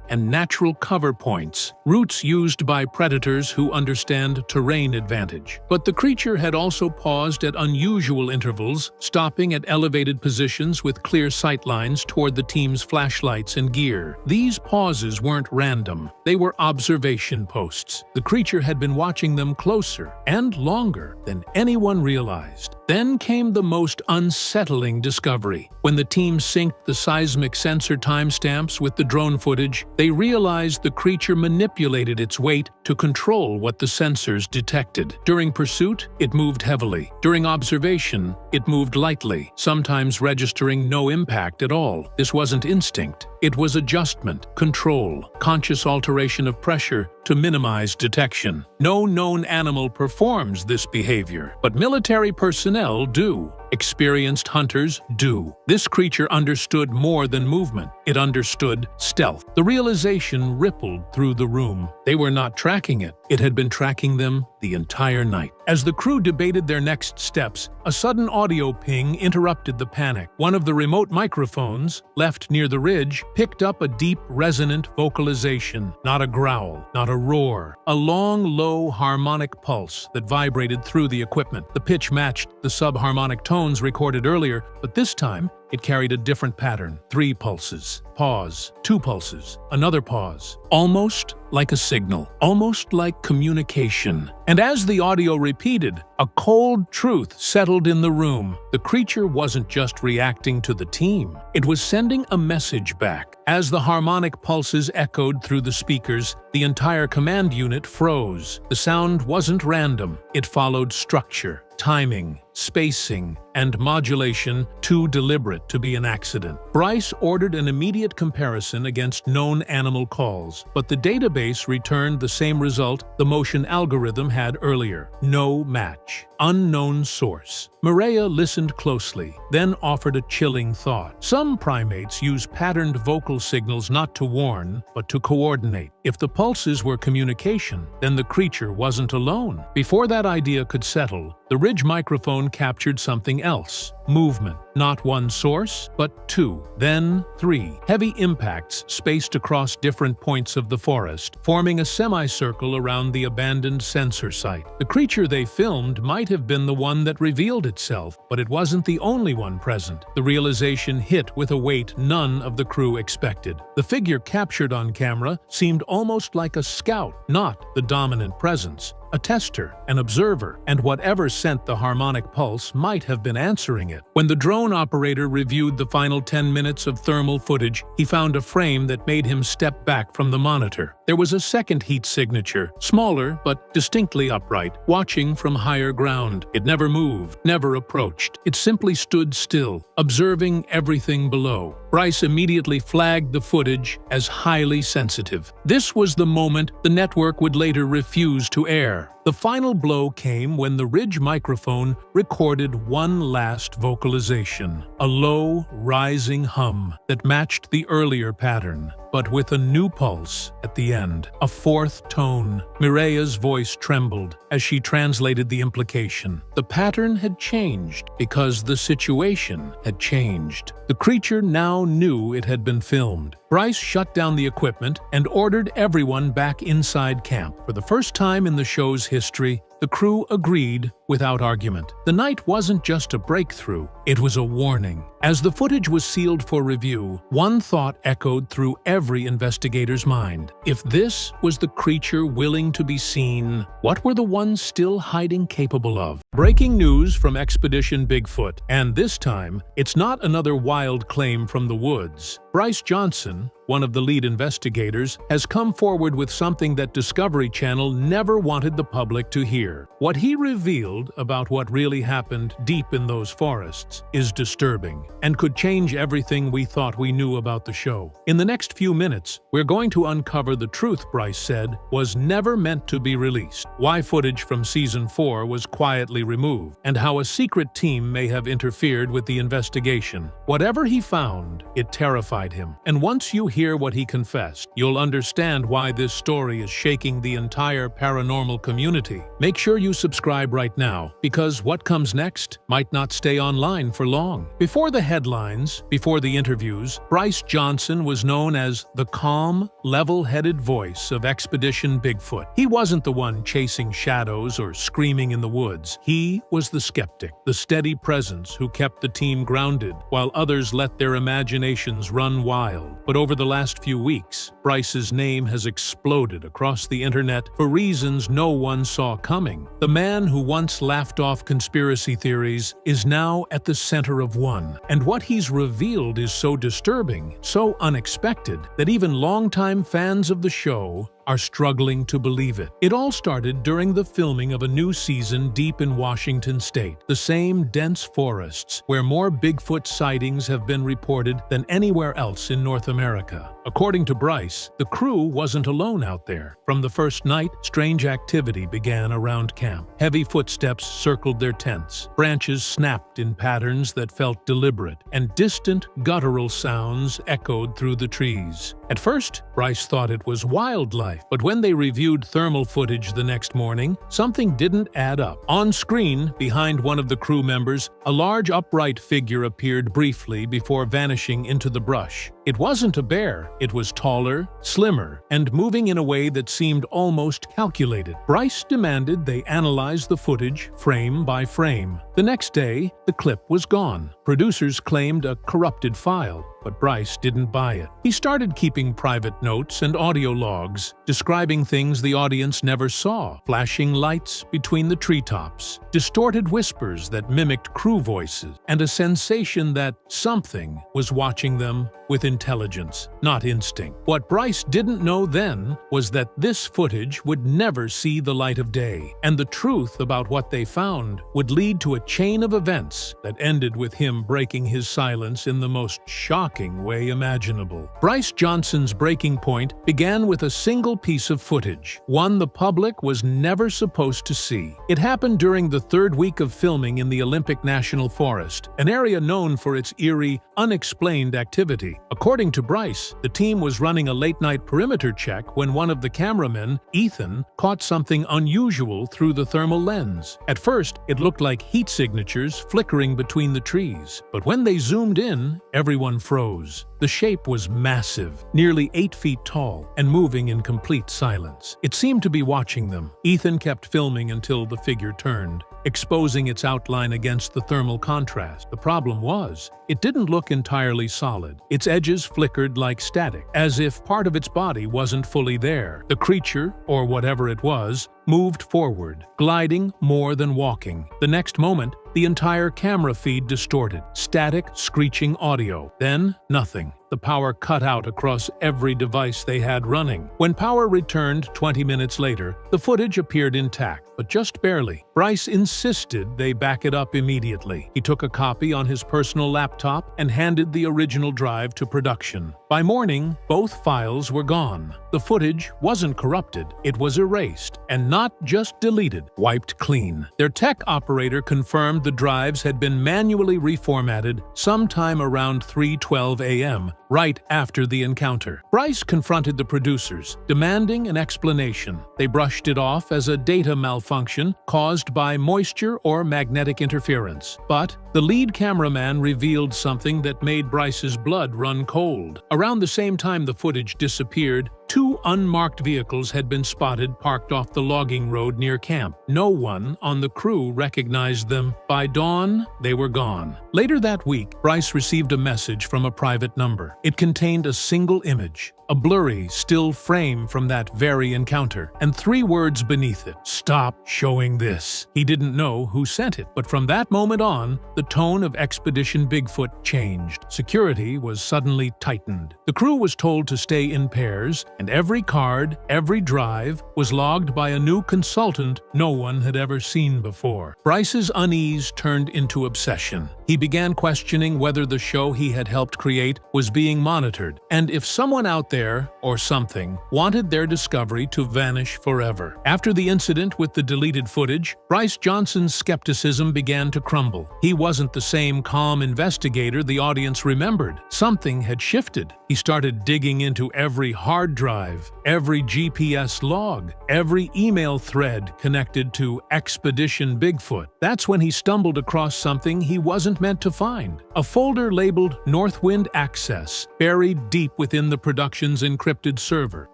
and natural cover points, routes used by predators who understand terrain advantage. But the creature had also paused at unusual intervals, stopping at elevated positions with clear sightlines toward the team's flashlights and gear. These pauses weren't random, they were observation posts. The creature had been watching them closer and longer than anyone realized. Then came the most unsettling discovery. When the team synced the seismic sensor timestamps with the drone footage, they realized the creature manipulated its weight to control what the sensors detected. During pursuit, it moved heavily. During observation, it moved lightly, sometimes registering no impact at all. This wasn't instinct. It was adjustment, control, conscious alteration of pressure to minimize detection. No known animal performs this behavior, but military personnel do. Experienced hunters do. This creature understood more than movement. It understood stealth. The realization rippled through the room. They were not tracking it. It had been tracking them the entire night. As the crew debated their next steps, a sudden audio ping interrupted the panic. One of the remote microphones, left near the ridge, picked up a deep, resonant vocalization. Not a growl, not a roar. A long, low harmonic pulse that vibrated through the equipment. The pitch matched the subharmonic tones recorded earlier, but this time, it carried a different pattern. 3 pulses. Pause. 2 pulses. Another pause. Almost like a signal. Almost like communication. And as the audio repeated, a cold truth settled in the room. The creature wasn't just reacting to the team. It was sending a message back. As the harmonic pulses echoed through the speakers, the entire command unit froze. The sound wasn't random. It followed structure, timing, spacing, and modulation too deliberate to be an accident. Bryce ordered an immediate comparison against known animal calls, but the database returned the same result the motion algorithm had earlier: no match. Unknown source. Mireya listened closely, then offered a chilling thought. Some primates use patterned vocal signals not to warn, but to coordinate. If the pulses were communication, then the creature wasn't alone. Before that idea could settle, the ridge microphone captured something else: movement. Not one source, but two, then three. Heavy impacts spaced across different points of the forest, forming a semicircle around the abandoned sensor site. The creature they filmed might have been the one that revealed itself, but it wasn't the only one present. The realization hit with a weight none of the crew expected. The figure captured on camera seemed almost like a scout, not the dominant presence. A tester, an observer, and whatever sent the harmonic pulse might have been answering it. When the drone operator reviewed the final 10 minutes of thermal footage, he found a frame that made him step back from the monitor. There was a second heat signature, smaller but distinctly upright, watching from higher ground. It never moved, never approached. It simply stood still, observing everything below. Bryce immediately flagged the footage as highly sensitive. This was the moment the network would later refuse to air. The final blow came when the ridge microphone recorded one last vocalization, a low, rising hum that matched the earlier pattern, but with a new pulse at the end, a fourth tone. Mireya's voice trembled as she translated the implication. The pattern had changed because the situation had changed. The creature now knew it had been filmed. Bryce shut down the equipment and ordered everyone back inside camp. For the first time in the show's history, the crew agreed without argument. The night wasn't just a breakthrough, it was a warning. As the footage was sealed for review, one thought echoed through every investigator's mind. If this was the creature willing to be seen, what were the ones still hiding capable of? Breaking news from Expedition Bigfoot, and this time, it's not another wild claim from the woods. Bryce Johnson, one of the lead investigators, has come forward with something that Discovery Channel never wanted the public to hear. What he revealed about what really happened deep in those forests is disturbing and could change everything we thought we knew about the show. In the next few minutes, we're going to uncover the truth Bryce said was never meant to be released, why footage from Season 4 was quietly removed, and how a secret team may have interfered with the investigation. Whatever he found, it terrified him. And once you hear what he confessed, you'll understand why this story is shaking the entire paranormal community. Make sure you subscribe right now, because what comes next might not stay online for long. Before the headlines, before the interviews, Bryce Johnson was known as the calm, level-headed voice of Expedition Bigfoot. He wasn't the one chasing shadows or screaming in the woods. He was the skeptic, the steady presence who kept the team grounded, while others let their imaginations run wild. But over the last few weeks, Bryce's name has exploded across the internet for reasons no one saw coming. The man who once laughed off conspiracy theories is now at the center of one, and what he's revealed is so disturbing, so unexpected, that even longtime fans of the show are struggling to believe it. It all started during the filming of a new season deep in Washington state, the same dense forests where more Bigfoot sightings have been reported than anywhere else in North America. According to Bryce, the crew wasn't alone out there. From the first night, strange activity began around camp. Heavy footsteps circled their tents, branches snapped in patterns that felt deliberate, and distant, guttural sounds echoed through the trees. At first, Bryce thought it was wildlife, but when they reviewed thermal footage the next morning, something didn't add up. On screen, behind one of the crew members, a large upright figure appeared briefly before vanishing into the brush. It wasn't a bear. It was taller, slimmer, and moving in a way that seemed almost calculated. Bryce demanded they analyze the footage frame by frame. The next day, the clip was gone. Producers claimed a corrupted file, but Bryce didn't buy it. He started keeping private notes and audio logs, describing things the audience never saw: flashing lights between the treetops, distorted whispers that mimicked crew voices, and a sensation that something was watching them with intelligence, not instinct. What Bryce didn't know then was that this footage would never see the light of day, and the truth about what they found would lead to a chain of events that ended with him breaking his silence in the most shocking way imaginable. Bryce Johnson's breaking point began with a single piece of footage, one the public was never supposed to see. It happened during the third week of filming in the Olympic National Forest, an area known for its eerie, unexplained activity. According to Bryce, the team was running a late-night perimeter check when one of the cameramen, Ethan, caught something unusual through the thermal lens. At first, it looked like heat signatures flickering between the trees, but when they zoomed in, everyone froze. The shape was massive, nearly 8 feet tall, and moving in complete silence. It seemed to be watching them. Ethan kept filming until the figure turned, exposing its outline against the thermal contrast. The problem was, it didn't look entirely solid. Its edges flickered like static, as if part of its body wasn't fully there. The creature, or whatever it was, moved forward, gliding more than walking. The next moment, the entire camera feed distorted, static, screeching audio. Then, nothing. The power cut out across every device they had running. When power returned 20 minutes later, the footage appeared intact, but just barely. Bryce insisted they back it up immediately. He took a copy on his personal laptop and handed the original drive to production. By morning, both files were gone. The footage wasn't corrupted, it was erased, and not just deleted, wiped clean. Their tech operator confirmed the drives had been manually reformatted sometime around 3:12 a.m., right after the encounter. Bryce confronted the producers, demanding an explanation. They brushed it off as a data malfunction caused by moisture or magnetic interference. But the lead cameraman revealed something that made Bryce's blood run cold. Around the same time the footage disappeared, 2 unmarked vehicles had been spotted parked off the logging road near camp. No one on the crew recognized them. By dawn, they were gone. Later that week, Bryce received a message from a private number. It contained a single image, a blurry, still frame from that very encounter, and 3 words beneath it: "Stop showing this." He didn't know who sent it, but from that moment on, the tone of Expedition Bigfoot changed. Security was suddenly tightened. The crew was told to stay in pairs, and every card, every drive, was logged by a new consultant no one had ever seen before. Bryce's unease turned into obsession. He began questioning whether the show he had helped create was being monitored, and if someone out there, or something, wanted their discovery to vanish forever. After the incident with the deleted footage, Bryce Johnson's skepticism began to crumble. He wasn't the same calm investigator the audience remembered. Something had shifted. He started digging into every hard drive, every GPS log, every email thread connected to Expedition Bigfoot. That's when he stumbled across something he wasn't meant to find. A folder labeled Northwind Access, buried deep within the production's encrypted server.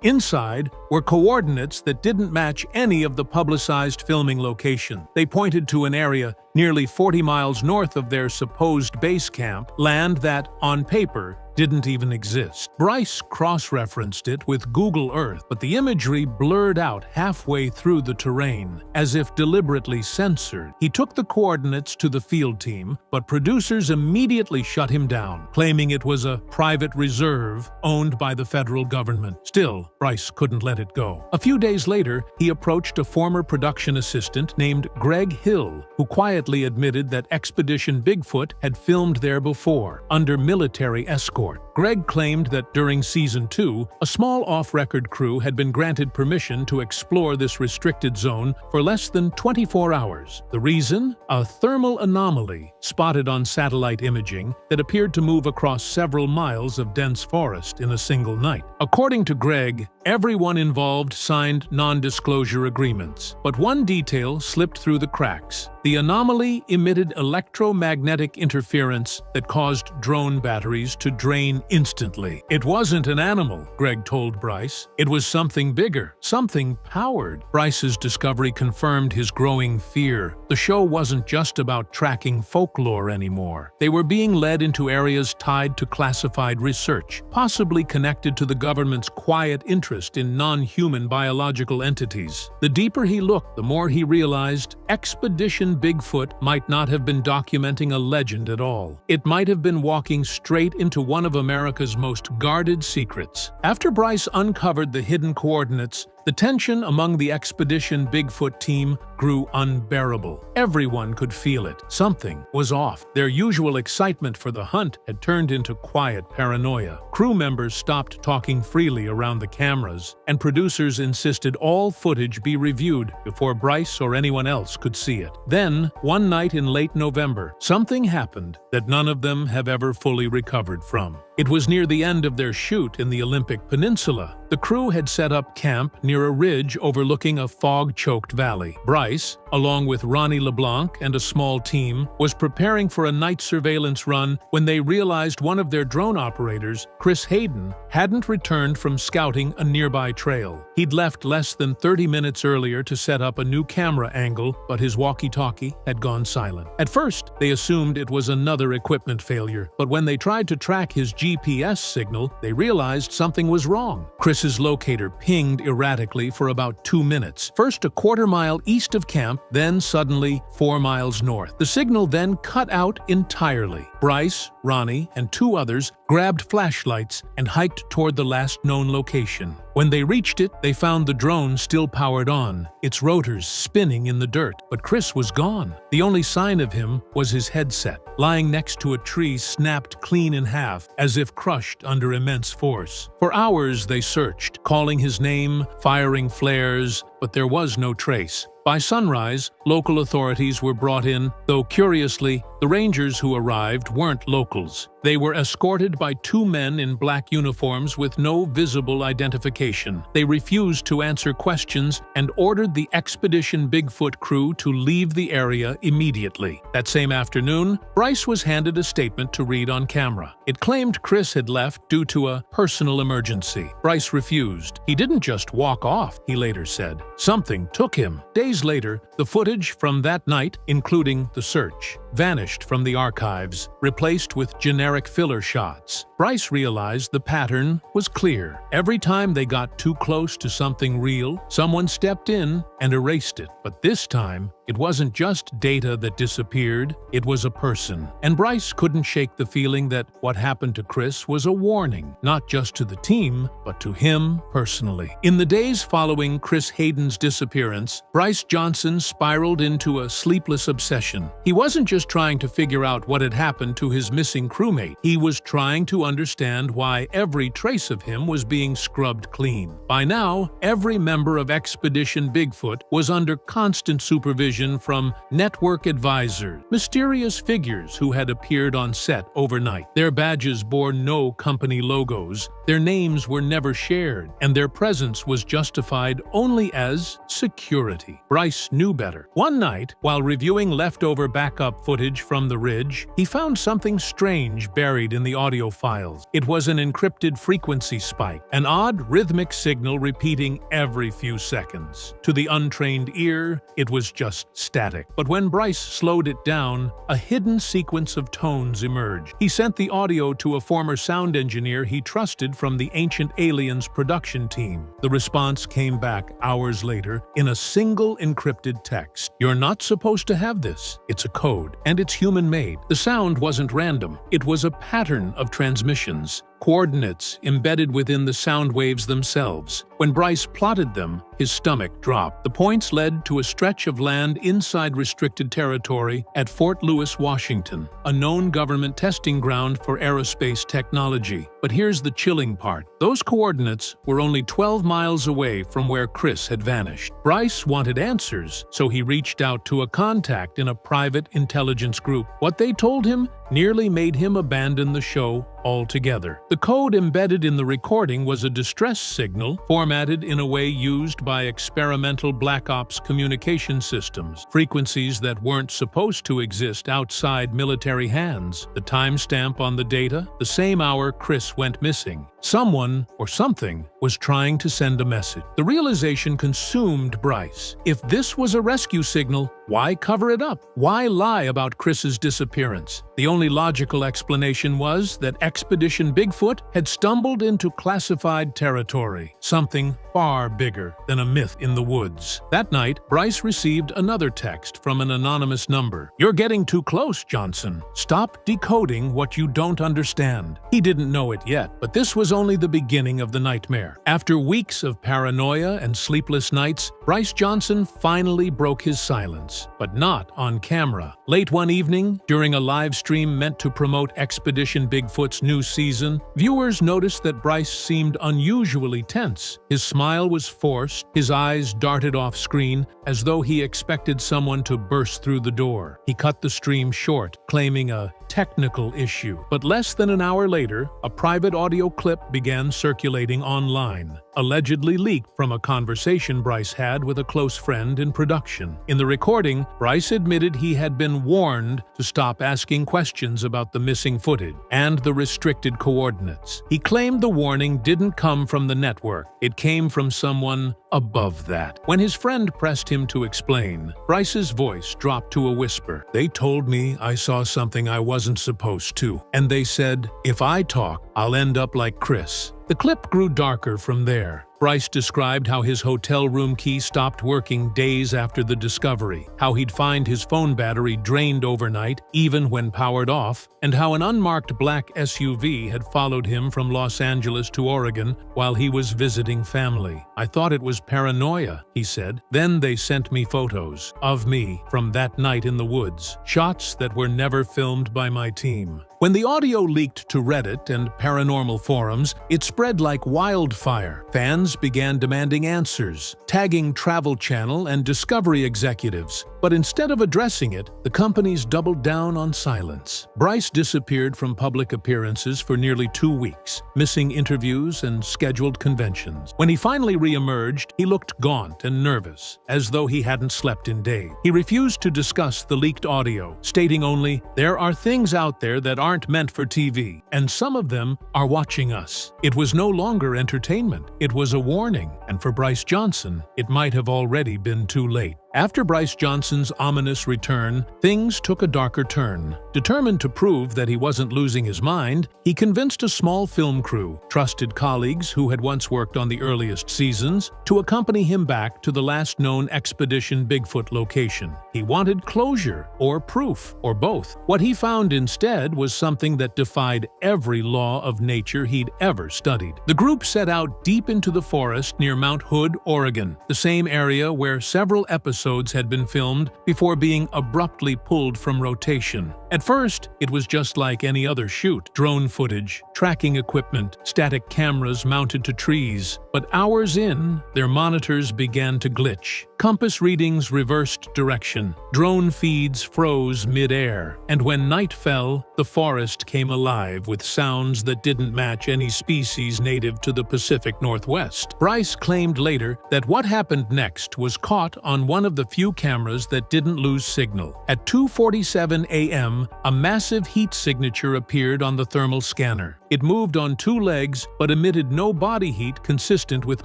Inside were coordinates that didn't match any of the publicized filming location. They pointed to an area nearly 40 miles north of their supposed base camp, land that, on paper, didn't even exist. Bryce cross-referenced it with Google Earth, but the imagery blurred out halfway through the terrain, as if deliberately censored. He took the coordinates to the field team, but producers immediately shut him down, claiming it was a private reserve owned by the federal government. Still, Bryce couldn't let it go. A few days later, he approached a former production assistant named Greg Hill, who quietly admitted that Expedition Bigfoot had filmed there before, under military escort. Greg claimed that during Season 2, a small off-record crew had been granted permission to explore this restricted zone for less than 24 hours. The reason? A thermal anomaly spotted on satellite imaging that appeared to move across several miles of dense forest in a single night. According to Greg, everyone involved signed non-disclosure agreements, but one detail slipped through the cracks. The anomaly emitted electromagnetic interference that caused drone batteries to drain instantly. It wasn't an animal, Greg told Bryce. It was something bigger, something powered. Bryce's discovery confirmed his growing fear. The show wasn't just about tracking folklore anymore. They were being led into areas tied to classified research, possibly connected to the government's quiet interest in non-human biological entities. The deeper he looked, the more he realized Expedition Bigfoot might not have been documenting a legend at all. It might have been walking straight into one of America's America's most guarded secrets. After Bryce uncovered the hidden coordinates, the tension among the Expedition Bigfoot team grew unbearable. Everyone could feel it. Something was off. Their usual excitement for the hunt had turned into quiet paranoia. Crew members stopped talking freely around the cameras, and producers insisted all footage be reviewed before Bryce or anyone else could see it. Then, one night in late November, something happened that none of them have ever fully recovered from. It was near the end of their shoot in the Olympic Peninsula. The crew had set up camp near a ridge overlooking a fog-choked valley. Bryce, along with Ronnie LeBlanc and a small team, was preparing for a night surveillance run when they realized one of their drone operators, Chris Hayden, hadn't returned from scouting a nearby trail. He'd left less than 30 minutes earlier to set up a new camera angle, but his walkie-talkie had gone silent. At first, they assumed it was another equipment failure, but when they tried to track his GPS signal, they realized something was wrong. Chris's locator pinged erratically for about 2 minutes, first a quarter-mile east of camp, then suddenly 4 miles north. The signal then cut out entirely. Bryce, Ronnie, and 2 others grabbed flashlights and hiked toward the last known location. When they reached it, they found the drone still powered on, its rotors spinning in the dirt, but Chris was gone. The only sign of him was his headset, lying next to a tree snapped clean in half, as if crushed under immense force. For hours they searched, calling his name, firing flares, but there was no trace. By sunrise, local authorities were brought in, though curiously, the rangers who arrived weren't locals. They were escorted by 2 men in black uniforms with no visible identification. They refused to answer questions and ordered the Expedition Bigfoot crew to leave the area immediately. That same afternoon, Bryce was handed a statement to read on camera. It claimed Chris had left due to a personal emergency. Bryce refused. He didn't just walk off, he later said. Something took him. Days later, the footage from that night, including the search, vanished from the archives, replaced with generic filler shots. Bryce realized the pattern was clear. Every time they got too close to something real, someone stepped in and erased it. But this time, it wasn't just data that disappeared, it was a person. And Bryce couldn't shake the feeling that what happened to Chris was a warning, not just to the team, but to him personally. In the days following Chris Hayden's disappearance, Bryce Johnson spiraled into a sleepless obsession. He wasn't just trying to figure out what had happened to his missing crewmate. He was trying to understand why every trace of him was being scrubbed clean. By now, every member of Expedition Bigfoot was under constant supervision from network advisors, mysterious figures who had appeared on set overnight. Their badges bore no company logos, their names were never shared, and their presence was justified only as security. Bryce knew better. One night, while reviewing leftover backup footage from the ridge, he found something strange buried in the audio files. It was an encrypted frequency spike, an odd rhythmic signal repeating every few seconds. To the untrained ear, it was just static. But when Bryce slowed it down, a hidden sequence of tones emerged. He sent the audio to a former sound engineer he trusted from the Ancient Aliens production team. The response came back hours later in a single encrypted text. "You're not supposed to have this. It's a code, and it's human-made." The sound wasn't random. It was a pattern of transmissions, coordinates embedded within the sound waves themselves. When Bryce plotted them, his stomach dropped. The points led to a stretch of land inside restricted territory at Fort Lewis, Washington, a known government testing ground for aerospace technology. But here's the chilling part. Those coordinates were only 12 miles away from where Chris had vanished. Bryce wanted answers, so he reached out to a contact in a private intelligence group. What they told him nearly made him abandon the show altogether. The code embedded in the recording was a distress signal formatted in a way used by experimental Black Ops communication systems, frequencies that weren't supposed to exist outside military hands. The timestamp on the data, the same hour Chris went missing. Someone, or something, was trying to send a message. The realization consumed Bryce. If this was a rescue signal, why cover it up? Why lie about Chris's disappearance? The only logical explanation was that Expedition Bigfoot had stumbled into classified territory, something far bigger than a myth in the woods. That night, Bryce received another text from an anonymous number. "You're getting too close, Johnson. Stop decoding what you don't understand." He didn't know it yet, but this was only the beginning of the nightmare. After weeks of paranoia and sleepless nights, Bryce Johnson finally broke his silence, but not on camera. Late one evening, during a live stream meant to promote Expedition Bigfoot's new season, viewers noticed that Bryce seemed unusually tense. His smile was forced, his eyes darted off screen, as though he expected someone to burst through the door. He cut the stream short, claiming a technical issue. But less than an hour later, a private audio clip began circulating online, allegedly leaked from a conversation Bryce had with a close friend in production. In the recording, Bryce admitted he had been warned to stop asking questions about the missing footage and the restricted coordinates. He claimed the warning didn't come from the network. It came from someone above that. When his friend pressed him to explain, Bryce's voice dropped to a whisper. "They told me I saw something I wasn't supposed to, and they said, if I talk, I'll end up like Chris." The clip grew darker from there. Bryce described how his hotel room key stopped working days after the discovery, how he'd find his phone battery drained overnight, even when powered off, and how an unmarked black SUV had followed him from Los Angeles to Oregon while he was visiting family. "I thought it was paranoia," he said. "Then they sent me photos of me from that night in the woods, shots that were never filmed by my team." When the audio leaked to Reddit and paranormal forums, it spread like wildfire. Fans began demanding answers, tagging Travel Channel and Discovery executives. But instead of addressing it, the companies doubled down on silence. Bryce disappeared from public appearances for nearly 2 weeks, missing interviews and scheduled conventions. When he finally re-emerged, he looked gaunt and nervous, as though he hadn't slept in days. He refused to discuss the leaked audio, stating only, "There are things out there that aren't meant for TV, and some of them are watching us." It was no longer entertainment. It was a warning, and for Bryce Johnson, it might have already been too late. After Bryce Johnson's ominous return, things took a darker turn. Determined to prove that he wasn't losing his mind, he convinced a small film crew, trusted colleagues who had once worked on the earliest seasons, to accompany him back to the last known Expedition Bigfoot location. He wanted closure, or proof, or both. What he found instead was something that defied every law of nature he'd ever studied. The group set out deep into the forest near Mount Hood, Oregon, the same area where several episodes had been filmed before being abruptly pulled from rotation. At first, it was just like any other shoot: drone footage, tracking equipment, static cameras mounted to trees. But hours in, their monitors began to glitch. Compass readings reversed direction, drone feeds froze mid-air, and when night fell, the forest came alive with sounds that didn't match any species native to the Pacific Northwest. Bryce claimed later that what happened next was caught on one of the few cameras that didn't lose signal. At 2:47 a.m., a massive heat signature appeared on the thermal scanner. It moved on 2 legs but emitted no body heat consistent with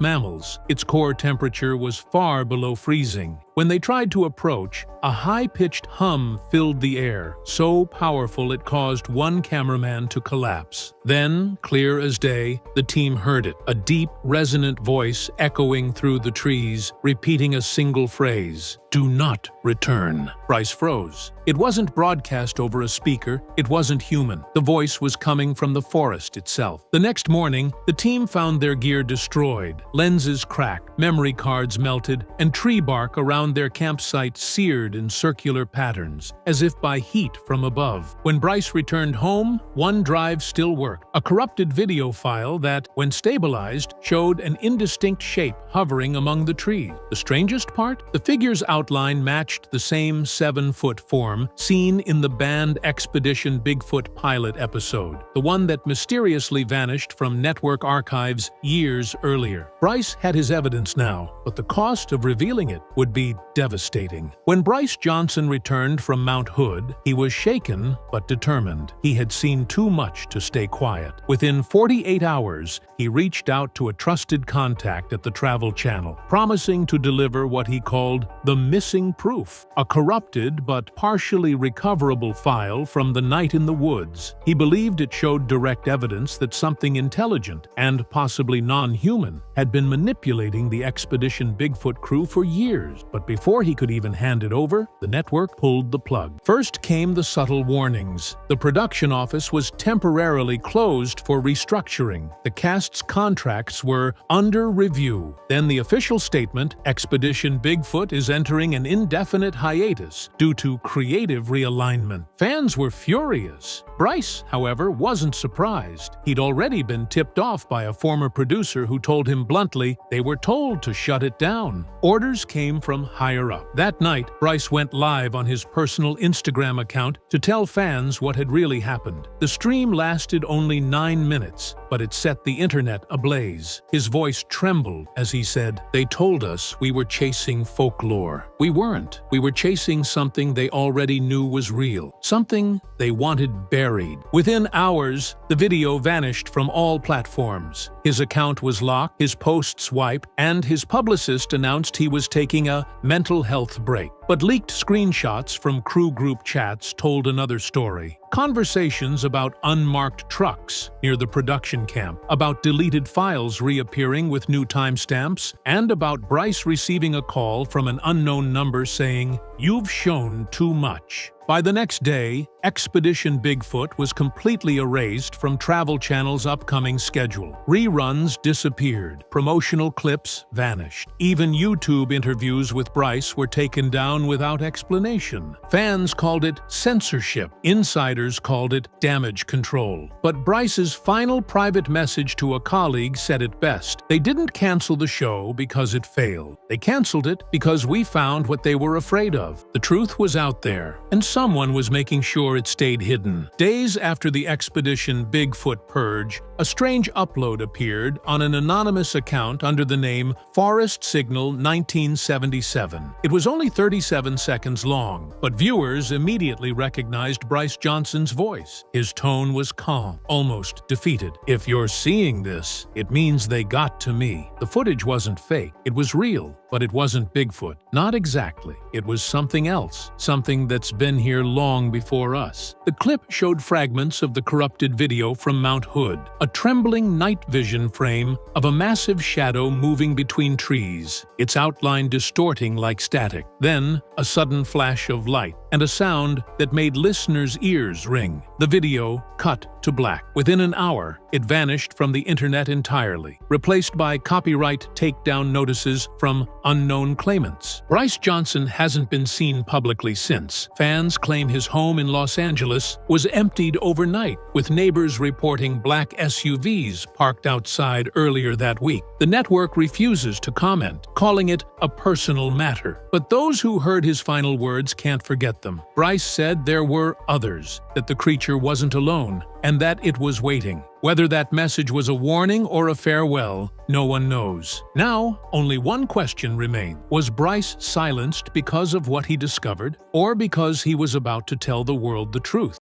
mammals. Its core temperature was far below freezing. When they tried to approach, a high-pitched hum filled the air, so powerful it caused one cameraman to collapse. Then, clear as day, the team heard it, a deep, resonant voice echoing through the trees, repeating a single phrase: "Do not return." Bryce froze. It wasn't broadcast over a speaker, it wasn't human. The voice was coming from the forest itself. The next morning, the team found their gear destroyed, lenses cracked, memory cards melted, and tree bark around their campsite seared in circular patterns, as if by heat from above. When Bryce returned home, one drive still worked, a corrupted video file that, when stabilized, showed an indistinct shape hovering among the trees. The strangest part? The figures out outline matched the same 7-foot form seen in the banned Expedition Bigfoot pilot episode, the one that mysteriously vanished from network archives years earlier. Bryce had his evidence now, but the cost of revealing it would be devastating. When Bryce Johnson returned from Mount Hood, he was shaken but determined. He had seen too much to stay quiet. Within 48 hours, he reached out to a trusted contact at the Travel Channel, promising to deliver what he called the missing proof, a corrupted but partially recoverable file from the night in the woods. He believed it showed direct evidence that something intelligent and possibly non-human had been manipulating the Expedition Bigfoot crew for years, but before he could even hand it over, the network pulled the plug. First came the subtle warnings. The production office was temporarily closed for restructuring. The cast's contracts were under review. Then the official statement, Expedition Bigfoot is entering an indefinite hiatus due to creative realignment. Fans were furious. Bryce, however, wasn't surprised. He'd already been tipped off by a former producer who told him bluntly they were told to shut it down. Orders came from higher up. That night, Bryce went live on his personal Instagram account to tell fans what had really happened. The stream lasted only 9 minutes, but it set the internet ablaze. His voice trembled as he said, "They told us we were chasing folklore. We weren't. We were chasing something they already knew was real, something they wanted buried." Within hours, the video vanished from all platforms. His account was locked, his posts wiped, and his publicist announced he was taking a mental health break. But leaked screenshots from crew group chats told another story. Conversations about unmarked trucks near the production camp, about deleted files reappearing with new timestamps, and about Bryce receiving a call from an unknown number saying, "You've shown too much." By the next day, Expedition Bigfoot was completely erased from Travel Channel's upcoming schedule. Reruns disappeared. Promotional clips vanished. Even YouTube interviews with Bryce were taken down without explanation. Fans called it censorship. Insiders called it damage control. But Bryce's final private message to a colleague said it best. They didn't cancel the show because it failed. They canceled it because we found what they were afraid of. The truth was out there, and someone was making sure it stayed hidden. Days after the Expedition Bigfoot purge, a strange upload appeared on an anonymous account under the name Forest Signal 1977. It was only 37 seconds long, but viewers immediately recognized Bryce Johnson's voice. His tone was calm, almost defeated. "If you're seeing this, it means they got to me." The footage wasn't fake. It was real, but it wasn't Bigfoot. Not exactly. It was something else, something that's been here long before us. The clip showed fragments of the corrupted video from Mount Hood, a trembling night vision frame of a massive shadow moving between trees, its outline distorting like static. Then, a sudden flash of light and a sound that made listeners' ears ring. The video cut to black. Within an hour, it vanished from the internet entirely, replaced by copyright takedown notices from unknown claimants. Bryce Johnson hasn't been seen publicly since. Fans claim his home in Los Angeles was emptied overnight, with neighbors reporting black SUVs parked outside earlier that week. The network refuses to comment, calling it a personal matter. But those who heard his final words can't forget them. Bryce said there were others, that the creature wasn't alone, and that it was waiting. Whether that message was a warning or a farewell, no one knows. Now, only one question remains. Was Bryce silenced because of what he discovered, or because he was about to tell the world the truth?